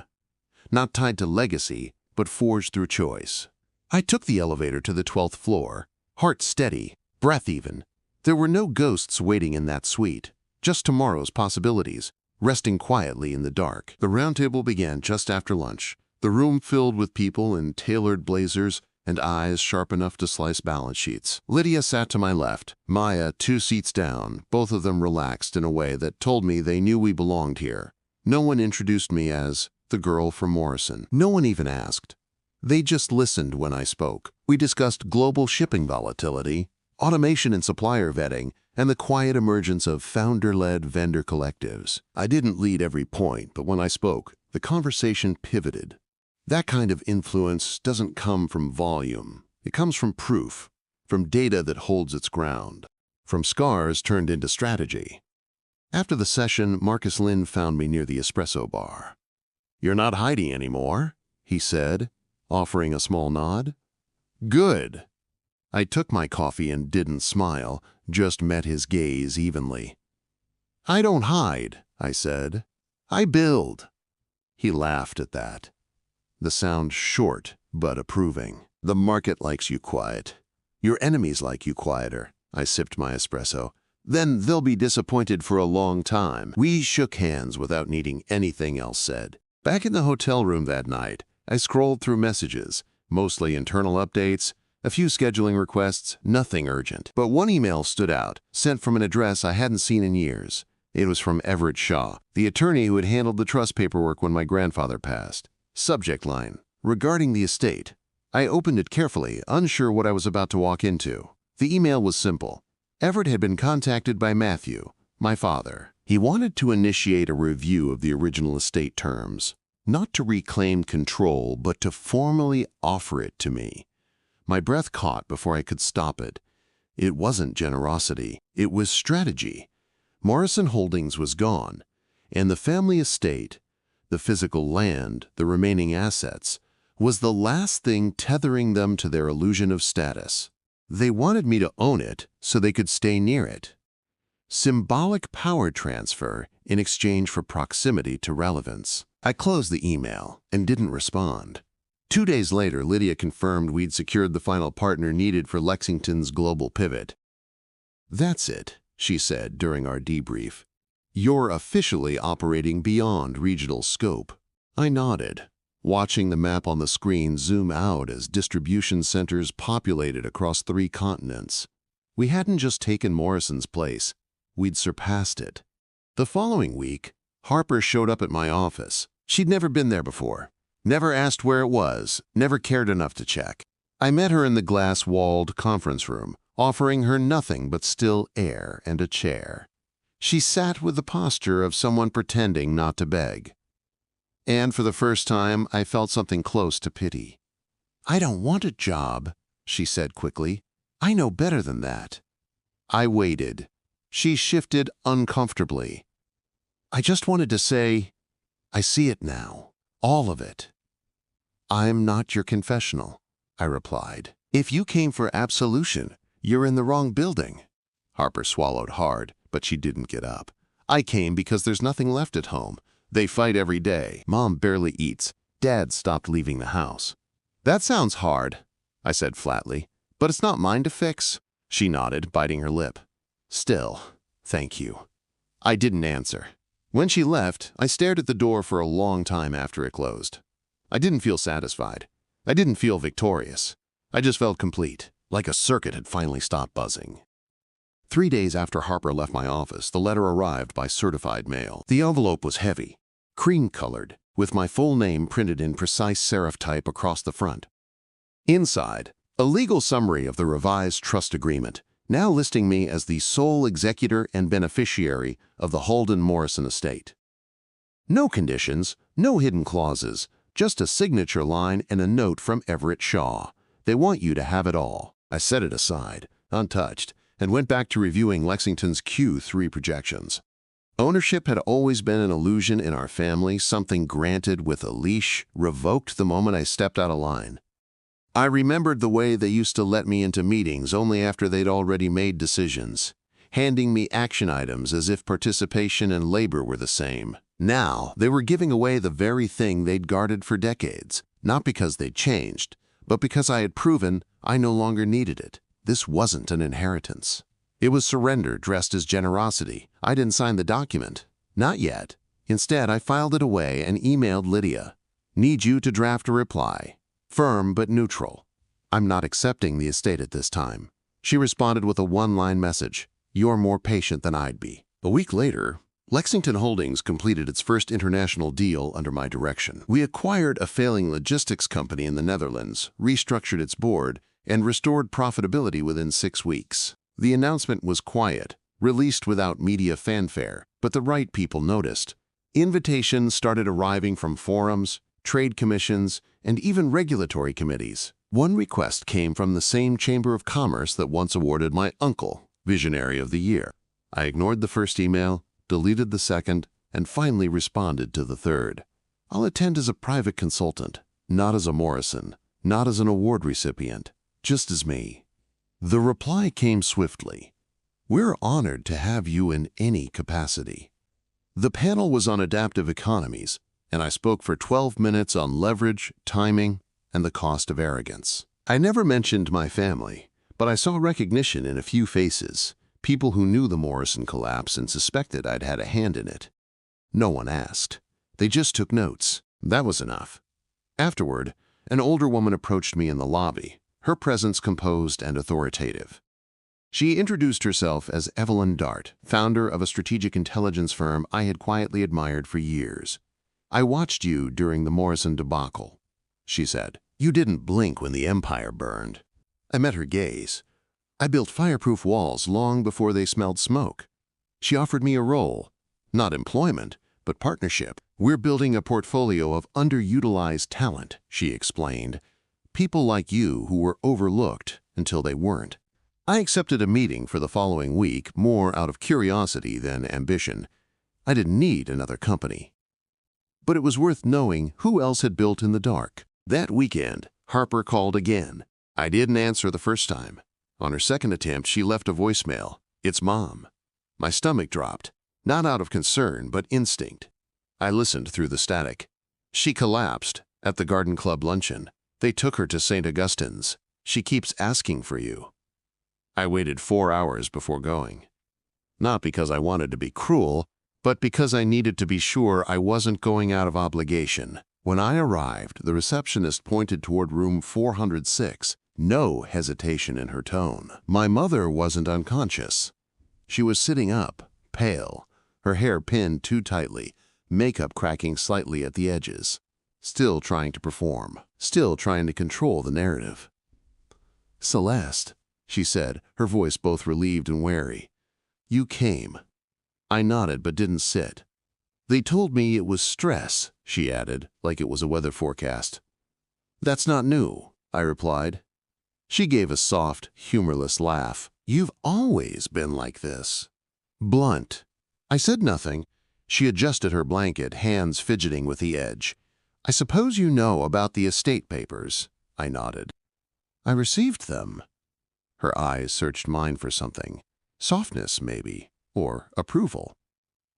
Not tied to legacy, but forged through choice. I took the elevator to the 12th floor, heart steady, breath even. There were no ghosts waiting in that suite, just tomorrow's possibilities, resting quietly in the dark. The roundtable began just after lunch, the room filled with people in tailored blazers and eyes sharp enough to slice balance sheets. Lydia sat to my left, Maya 2 seats down, both of them relaxed in a way that told me they knew we belonged here. No one introduced me as the girl from Morrison. No one even asked. They just listened when I spoke. We discussed global shipping volatility, automation and supplier vetting, and the quiet emergence of founder-led vendor collectives. I didn't lead every point, but when I spoke, the conversation pivoted. That kind of influence doesn't come from volume. It comes from proof, from data that holds its ground, from scars turned into strategy. After the session, Marcus Lynn found me near the espresso bar. "You're not hiding anymore," he said, offering a small nod. "Good." I took my coffee and didn't smile, just met his gaze evenly. "I don't hide," I said. "I build." He laughed at that. The sound short but approving. "The market likes you quiet. Your enemies like you quieter." I sipped my espresso. "Then they'll be disappointed for a long time." We shook hands without needing anything else said. Back in the hotel room that night, I scrolled through messages, mostly internal updates, a few scheduling requests, nothing urgent. But one email stood out, sent from an address I hadn't seen in years. It was from Everett Shaw, the attorney who had handled the trust paperwork when my grandfather passed. Subject line: regarding the estate. I opened it carefully, unsure what I was about to walk into. The email was simple. Everett had been contacted by Matthew, my father. He wanted to initiate a review of the original estate terms, not to reclaim control, but to formally offer it to me. My breath caught before I could stop it. It wasn't generosity, it was strategy. Morrison Holdings was gone, and the family estate, the physical land, the remaining assets, was the last thing tethering them to their illusion of status. They wanted me to own it so they could stay near it. Symbolic power transfer in exchange for proximity to relevance. I closed the email and didn't respond. 2 days later, Lydia confirmed we'd secured the final partner needed for Lexington's global pivot. "That's it," she said during our debrief. "You're officially operating beyond regional scope." I nodded, watching the map on the screen zoom out as distribution centers populated across 3 continents. We hadn't just taken Morrison's place, we'd surpassed it. The following week, Harper showed up at my office. She'd never been there before, never asked where it was, never cared enough to check. I met her in the glass-walled conference room, offering her nothing but still air and a chair. She sat with the posture of someone pretending not to beg. And for the first time, I felt something close to pity. "I don't want a job," she said quickly. "I know better than that." I waited. She shifted uncomfortably. "I just wanted to say, I see it now, all of it." "I'm not your confessional," I replied. "If you came for absolution, you're in the wrong building." Harper swallowed hard, but she didn't get up. "I came because there's nothing left at home. They fight every day. Mom barely eats. Dad stopped leaving the house." "That sounds hard," I said flatly. But it's not mine to fix. She nodded, biting her lip. Still, thank you. I didn't answer. When she left, I stared at the door for a long time after it closed. I didn't feel satisfied. I didn't feel victorious. I just felt complete, like a circuit had finally stopped buzzing. 3 days after Harper left my office, the letter arrived by certified mail. The envelope was heavy, cream-colored, with my full name printed in precise serif type across the front. Inside, a legal summary of the revised trust agreement, now listing me as the sole executor and beneficiary of the Holden Morrison estate. No conditions, no hidden clauses, just a signature line and a note from Everett Shaw. They want you to have it all. I set it aside, untouched, and went back to reviewing Lexington's Q3 projections. Ownership had always been an illusion in our family, something granted with a leash, revoked the moment I stepped out of line. I remembered the way they used to let me into meetings only after they'd already made decisions, handing me action items as if participation and labor were the same. Now, they were giving away the very thing they'd guarded for decades, not because they'd changed, but because I had proven I no longer needed it. This wasn't an inheritance. It was surrender dressed as generosity. I didn't sign the document. Not yet. Instead, I filed it away and emailed Lydia. Need you to draft a reply. Firm but neutral. I'm not accepting the estate at this time. She responded with a one-line message. You're more patient than I'd be. A week later, Lexington Holdings completed its first international deal under my direction. We acquired a failing logistics company in the Netherlands, restructured its board, and restored profitability within 6 weeks. The announcement was quiet, released without media fanfare, but the right people noticed. Invitations started arriving from forums, trade commissions, and even regulatory committees. One request came from the same Chamber of Commerce that once awarded my uncle Visionary of the Year. I ignored the first email, deleted the second, and finally responded to the third. I'll attend as a private consultant, not as a Morrison, not as an award recipient, just as me. The reply came swiftly. We're honored to have you in any capacity. The panel was on adaptive economies, and I spoke for 12 minutes on leverage, timing, and the cost of arrogance. I never mentioned my family, but I saw recognition in a few faces, people who knew the Morrison collapse and suspected I'd had a hand in it. No one asked. They just took notes. That was enough. Afterward, an older woman approached me in the lobby, her presence composed and authoritative. She introduced herself as Evelyn Dart, founder of a strategic intelligence firm I had quietly admired for years. I watched you during the Morrison debacle, she said. You didn't blink when the empire burned. I met her gaze. I built fireproof walls long before they smelled smoke. She offered me a role, not employment, but partnership. We're building a portfolio of underutilized talent, she explained. People like you who were overlooked until they weren't. I accepted a meeting for the following week, more out of curiosity than ambition. I didn't need another company. But it was worth knowing who else had built in the dark. That weekend, Harper called again. I didn't answer the first time. On her second attempt, she left a voicemail. It's Mom. My stomach dropped, not out of concern, but instinct. I listened through the static. She collapsed at the Garden Club luncheon. They took her to St. Augustine's. She keeps asking for you. I waited 4 hours before going. Not because I wanted to be cruel, but because I needed to be sure I wasn't going out of obligation. When I arrived, the receptionist pointed toward room 406, no hesitation in her tone. My mother wasn't unconscious. She was sitting up, pale, her hair pinned too tightly, makeup cracking slightly at the edges. Still trying to perform, still trying to control the narrative. Celeste, she said, her voice both relieved and wary. You came. I nodded but didn't sit. They told me it was stress, she added, like it was a weather forecast. That's not new, I replied. She gave a soft, humorless laugh. You've always been like this. Blunt. I said nothing. She adjusted her blanket, hands fidgeting with the edge. I suppose you know about the estate papers. I nodded. I received them. Her eyes searched mine for something. Softness, maybe, or approval.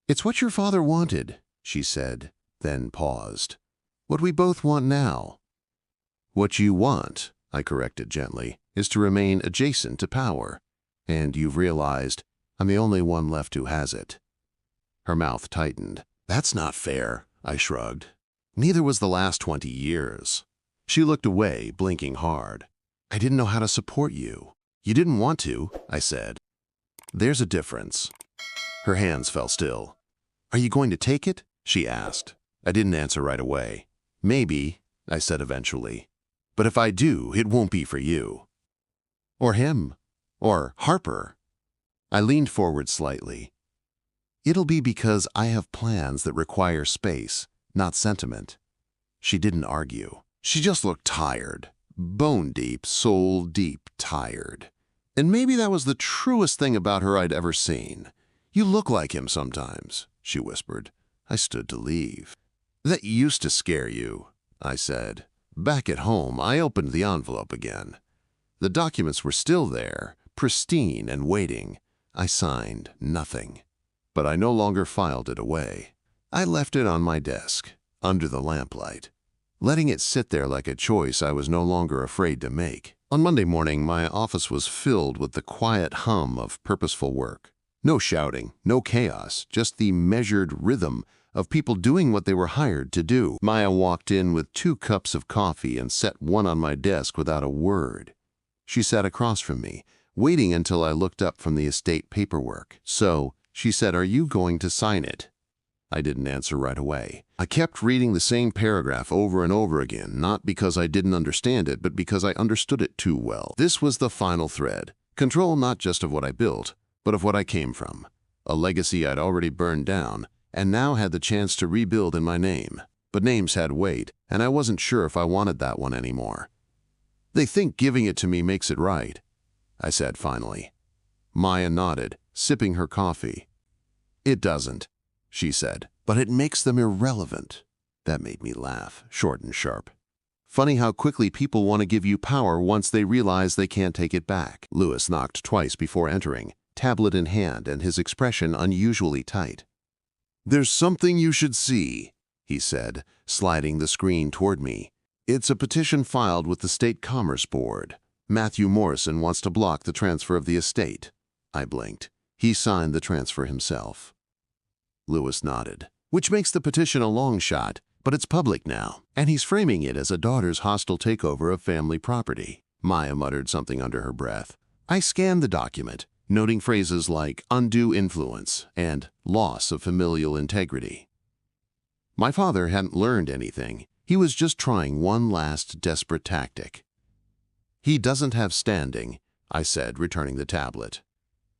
It's what your father wanted, she said, then paused. What we both want now. What you want, I corrected gently, is to remain adjacent to power. And you've realized I'm the only one left who has it. Her mouth tightened. That's not fair, I shrugged. Neither was the last 20 years. She looked away, blinking hard. I didn't know how to support you. You didn't want to, I said. There's a difference. Her hands fell still. Are you going to take it? She asked. I didn't answer right away. Maybe, I said eventually. But if I do, it won't be for you. Or him. Or Harper. I leaned forward slightly. It'll be because I have plans that require space, not sentiment. She didn't argue. She just looked tired. Bone deep, soul deep tired. And maybe that was the truest thing about her I'd ever seen. You look like him sometimes, she whispered. I stood to leave. That used to scare you, I said. Back at home, I opened the envelope again. The documents were still there, pristine and waiting. I signed nothing. But I no longer filed it away. I left it on my desk, under the lamplight, letting it sit there like a choice I was no longer afraid to make. On Monday morning, my office was filled with the quiet hum of purposeful work. No shouting, no chaos, just the measured rhythm of people doing what they were hired to do. Maya walked in with 2 cups of coffee and set one on my desk without a word. She sat across from me, waiting until I looked up from the estate paperwork. So, she said, "Are you going to sign it?" I didn't answer right away. I kept reading the same paragraph over and over again, not because I didn't understand it, but because I understood it too well. This was the final thread. Control not just of what I built, but of what I came from. A legacy I'd already burned down, and now had the chance to rebuild in my name. But names had weight, and I wasn't sure if I wanted that one anymore. They think giving it to me makes it right, I said finally. Maya nodded, sipping her coffee. It doesn't, she said, but it makes them irrelevant. That made me laugh, short and sharp. Funny how quickly people want to give you power once they realize they can't take it back. Lewis knocked twice before entering, tablet in hand and his expression unusually tight. There's something you should see, he said, sliding the screen toward me. It's a petition filed with the State Commerce Board. Matthew Morrison wants to block the transfer of the estate. I blinked. He signed the transfer himself. Lewis nodded. Which makes the petition a long shot, but it's public now, and he's framing it as a daughter's hostile takeover of family property. Maya muttered something under her breath. I scanned the document, noting phrases like undue influence and loss of familial integrity. My father hadn't learned anything. He was just trying one last desperate tactic. He doesn't have standing, I said, returning the tablet.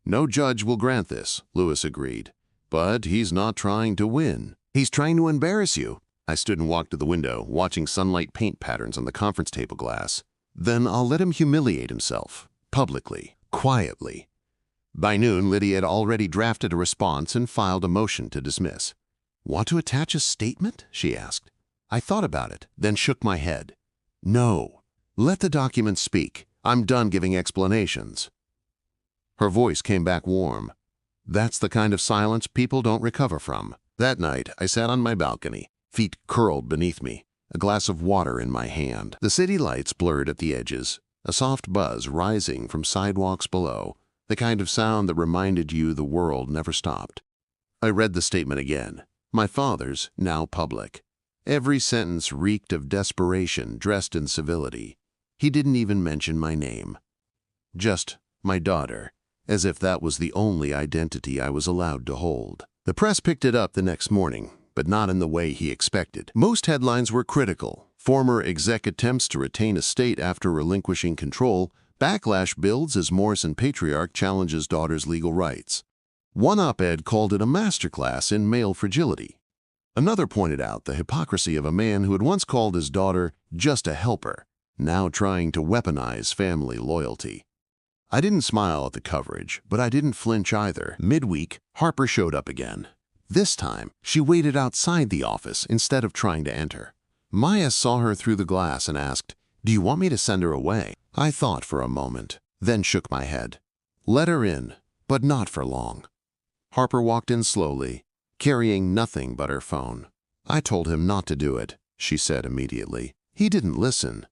No judge will grant this, Lewis agreed. But he's not trying to win. He's trying to embarrass you. I stood and walked to the window, watching sunlight paint patterns on the conference table glass. Then I'll let him humiliate himself, publicly, quietly. By noon, Lydia had already drafted a response and filed a motion to dismiss. Want to attach a statement? She asked. I thought about it, then shook my head. No. Let the document speak. I'm done giving explanations. Her voice came back warm. That's the kind of silence people don't recover from. That night, I sat on my balcony, feet curled beneath me, a glass of water in my hand. The city lights blurred at the edges, a soft buzz rising from sidewalks below, the kind of sound that reminded you the world never stopped. I read the statement again, my father's, now public. Every sentence reeked of desperation dressed in civility. He didn't even mention my name. Just my daughter, as if that was the only identity I was allowed to hold. The press picked it up the next morning, but not in the way he expected. Most headlines were critical. Former exec attempts to retain estate after relinquishing control. Backlash builds as Morrison patriarch challenges daughter's legal rights. One op-ed called it a masterclass in male fragility. Another pointed out the hypocrisy of a man who had once called his daughter just a helper, now trying to weaponize family loyalty. I didn't smile at the coverage, but I didn't flinch either. Midweek, Harper showed up again. This time, she waited outside the office instead of trying to enter. Maya saw her through the glass and asked, "Do you want me to send her away?" I thought for a moment, then shook my head. Let her in, but not for long. Harper walked in slowly, carrying nothing but her phone. I told him not to do it, she said immediately. He didn't listen.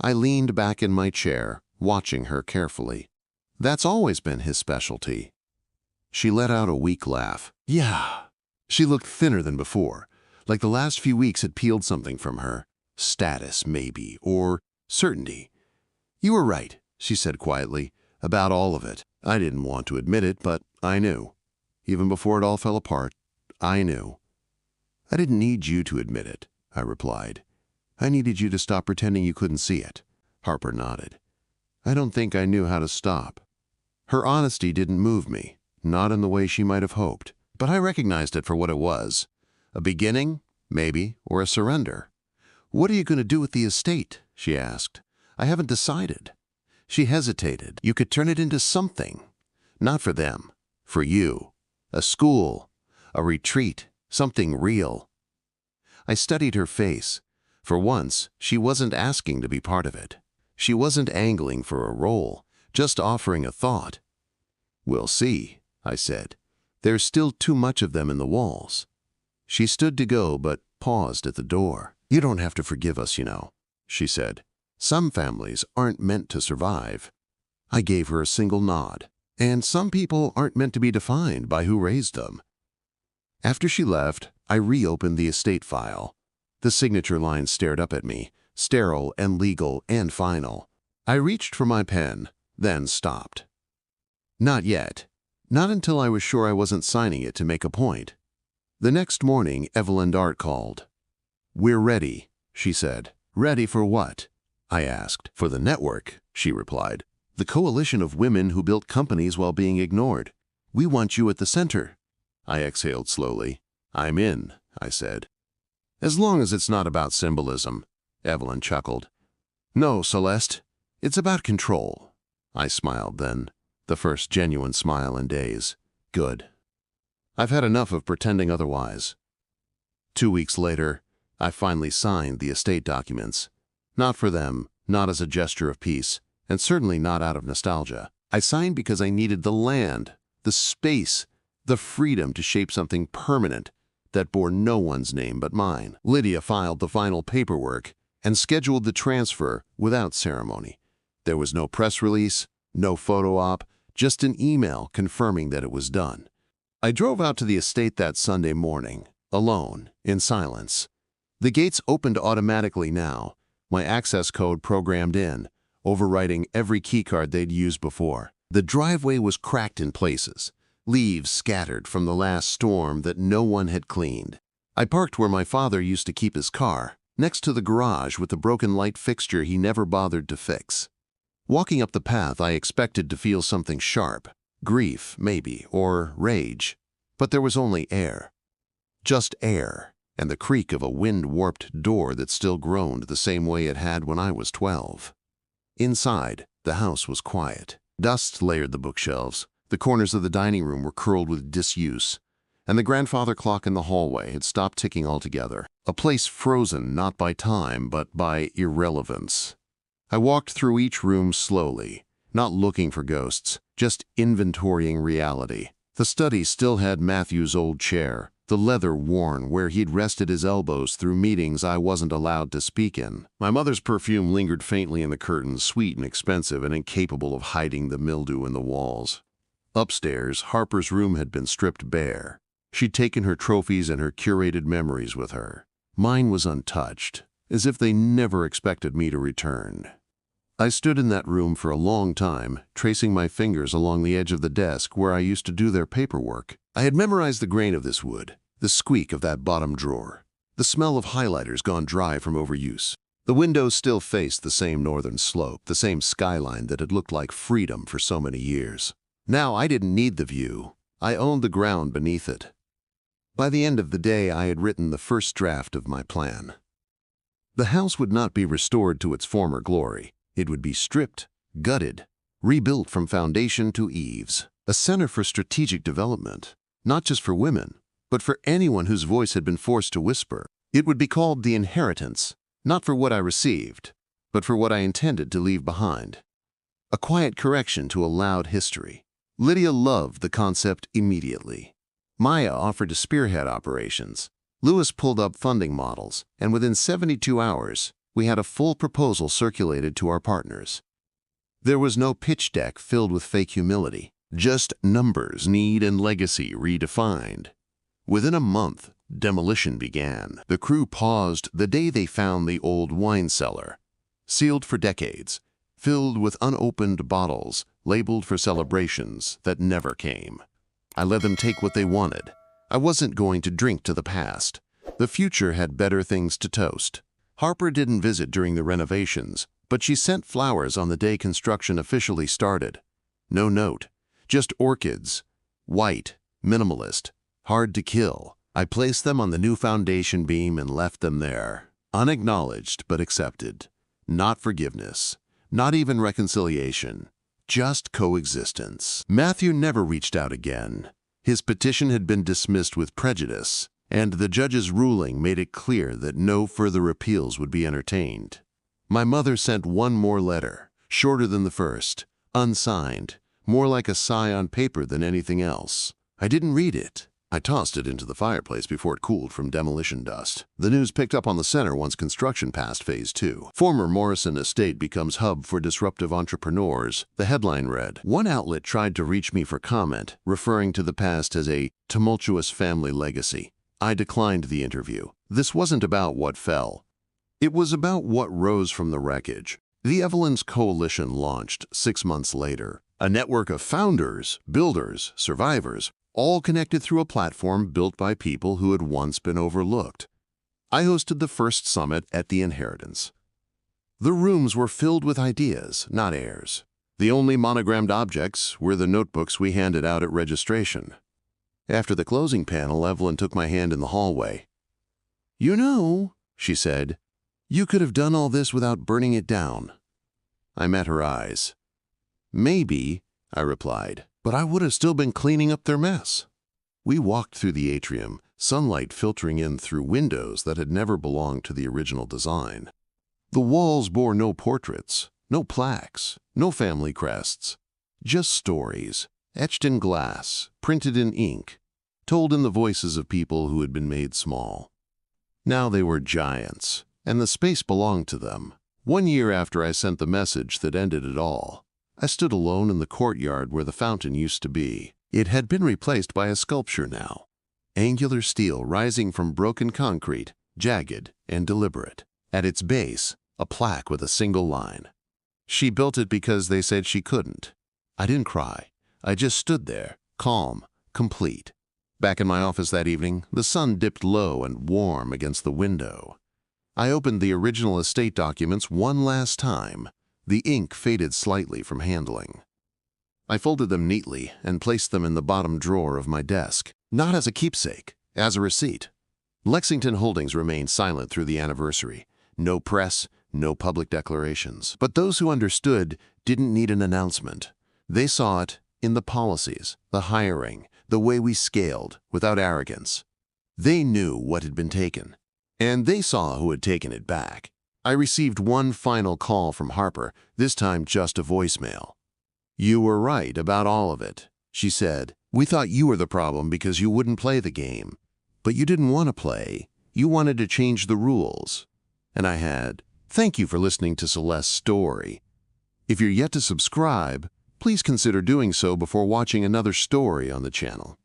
I leaned back in my chair, watching her carefully. That's always been his specialty. She let out a weak laugh. Yeah. She looked thinner than before, like the last few weeks had peeled something from her. Status, maybe, or certainty. You were right, she said quietly, about all of it. I didn't want to admit it, but I knew. Even before it all fell apart, I knew. I didn't need you to admit it, I replied. I needed you to stop pretending you couldn't see it. Harper nodded. I don't think I knew how to stop. Her honesty didn't move me, not in the way she might have hoped, but I recognized it for what it was. A beginning, maybe, or a surrender. What are you going to do with the estate? She asked. I haven't decided. She hesitated. You could turn it into something. Not for them. For you. A school. A retreat. Something real. I studied her face. For once, she wasn't asking to be part of it. She wasn't angling for a role, just offering a thought. We'll see, I said. There's still too much of them in the walls. She stood to go, but paused at the door. You don't have to forgive us, you know, she said. Some families aren't meant to survive. I gave her a single nod. And some people aren't meant to be defined by who raised them. After she left, I reopened the estate file. The signature line stared up at me, sterile and legal and final. I reached for my pen, then stopped. Not yet. Not until I was sure I wasn't signing it to make a point. The next morning, Evelyn Dart called. We're ready, she said. Ready for what? I asked. For the network, she replied. The coalition of women who built companies while being ignored. We want you at the center. I exhaled slowly. I'm in, I said. As long as it's not about symbolism, Evelyn chuckled. No, Celeste, it's about control. I smiled then, the first genuine smile in days. Good. I've had enough of pretending otherwise. 2 weeks later, I finally signed the estate documents. Not for them, not as a gesture of peace, and certainly not out of nostalgia. I signed because I needed the land, the space, the freedom to shape something permanent that bore no one's name but mine. Lydia filed the final paperwork and scheduled the transfer without ceremony. There was no press release, no photo op, just an email confirming that it was done. I drove out to the estate that Sunday morning, alone, in silence. The gates opened automatically now, my access code programmed in, overwriting every keycard they'd used before. The driveway was cracked in places, leaves scattered from the last storm that no one had cleaned. I parked where my father used to keep his car, next to the garage with the broken light fixture he never bothered to fix. Walking up the path, I expected to feel something sharp, grief, maybe, or rage. But there was only air. Just air, and the creak of a wind-warped door that still groaned the same way it had when I was 12. Inside, the house was quiet. Dust layered the bookshelves. The corners of the dining room were curled with disuse, and the grandfather clock in the hallway had stopped ticking altogether. A place frozen not by time, but by irrelevance. I walked through each room slowly, not looking for ghosts, just inventorying reality. The study still had Matthew's old chair, the leather worn where he'd rested his elbows through meetings I wasn't allowed to speak in. My mother's perfume lingered faintly in the curtains, sweet and expensive and incapable of hiding the mildew in the walls. Upstairs, Harper's room had been stripped bare. She'd taken her trophies and her curated memories with her. Mine was untouched, as if they never expected me to return. I stood in that room for a long time, tracing my fingers along the edge of the desk where I used to do their paperwork. I had memorized the grain of this wood, the squeak of that bottom drawer, the smell of highlighters gone dry from overuse. The windows still faced the same northern slope, the same skyline that had looked like freedom for so many years. Now I didn't need the view. I owned the ground beneath it. By the end of the day, I had written the first draft of my plan. The house would not be restored to its former glory. It would be stripped, gutted, rebuilt from foundation to eaves. A center for strategic development, not just for women, but for anyone whose voice had been forced to whisper. It would be called the inheritance, not for what I received, but for what I intended to leave behind. A quiet correction to a loud history. Lydia loved the concept immediately. Maya offered to spearhead operations. Lewis pulled up funding models, and within 72 hours, we had a full proposal circulated to our partners. There was no pitch deck filled with fake humility, just numbers, need, and legacy redefined. Within a month, demolition began. The crew paused the day they found the old wine cellar, sealed for decades, filled with unopened bottles, labeled for celebrations that never came. I let them take what they wanted. I wasn't going to drink to the past. The future had better things to toast. Harper didn't visit during the renovations, but she sent flowers on the day construction officially started. No note, just orchids, white, minimalist, hard to kill. I placed them on the new foundation beam and left them there, unacknowledged but accepted. Not forgiveness, not even reconciliation, just coexistence. Matthew never reached out again. His petition had been dismissed with prejudice, and the judge's ruling made it clear that no further appeals would be entertained. My mother sent one more letter, shorter than the first, unsigned, more like a sigh on paper than anything else. I didn't read it. I tossed it into the fireplace before it cooled from demolition dust. The news picked up on the center once construction passed Phase 2. Former Morrison estate becomes hub for disruptive entrepreneurs. The headline read. One outlet tried to reach me for comment, referring to the past as a tumultuous family legacy. I declined the interview. This wasn't about what fell. It was about what rose from the wreckage. The Evelyn's Coalition launched 6 months later. A network of founders, builders, survivors, all connected through a platform built by people who had once been overlooked. I hosted the first summit at the Inheritance. The rooms were filled with ideas, not heirs. The only monogrammed objects were the notebooks we handed out at registration. After the closing panel, Evelyn took my hand in the hallway. "You know," she said, "you could have done all this without burning it down." I met her eyes. "Maybe," I replied, "but I would have still been cleaning up their mess." We walked through the atrium, sunlight filtering in through windows that had never belonged to the original design. The walls bore no portraits, no plaques, no family crests, just stories, etched in glass, printed in ink, told in the voices of people who had been made small. Now they were giants, and the space belonged to them. 1 year after I sent the message that ended it all, I stood alone in the courtyard where the fountain used to be. It had been replaced by a sculpture now. Angular steel rising from broken concrete, jagged and deliberate. At its base, a plaque with a single line. She built it because they said she couldn't. I didn't cry. I just stood there, calm, complete. Back in my office that evening, the sun dipped low and warm against the window. I opened the original estate documents one last time. The ink faded slightly from handling. I folded them neatly and placed them in the bottom drawer of my desk, not as a keepsake, as a receipt. Lexington Holdings remained silent through the anniversary. No press, no public declarations. But those who understood didn't need an announcement. They saw it in the policies, the hiring, the way we scaled without arrogance. They knew what had been taken, and they saw who had taken it back. I received one final call from Harper, this time just a voicemail. "You were right about all of it," she said. "We thought you were the problem because you wouldn't play the game. But you didn't want to play. You wanted to change the rules." And I had, "Thank you for listening to Celeste's story. If you're yet to subscribe, please consider doing so before watching another story on the channel."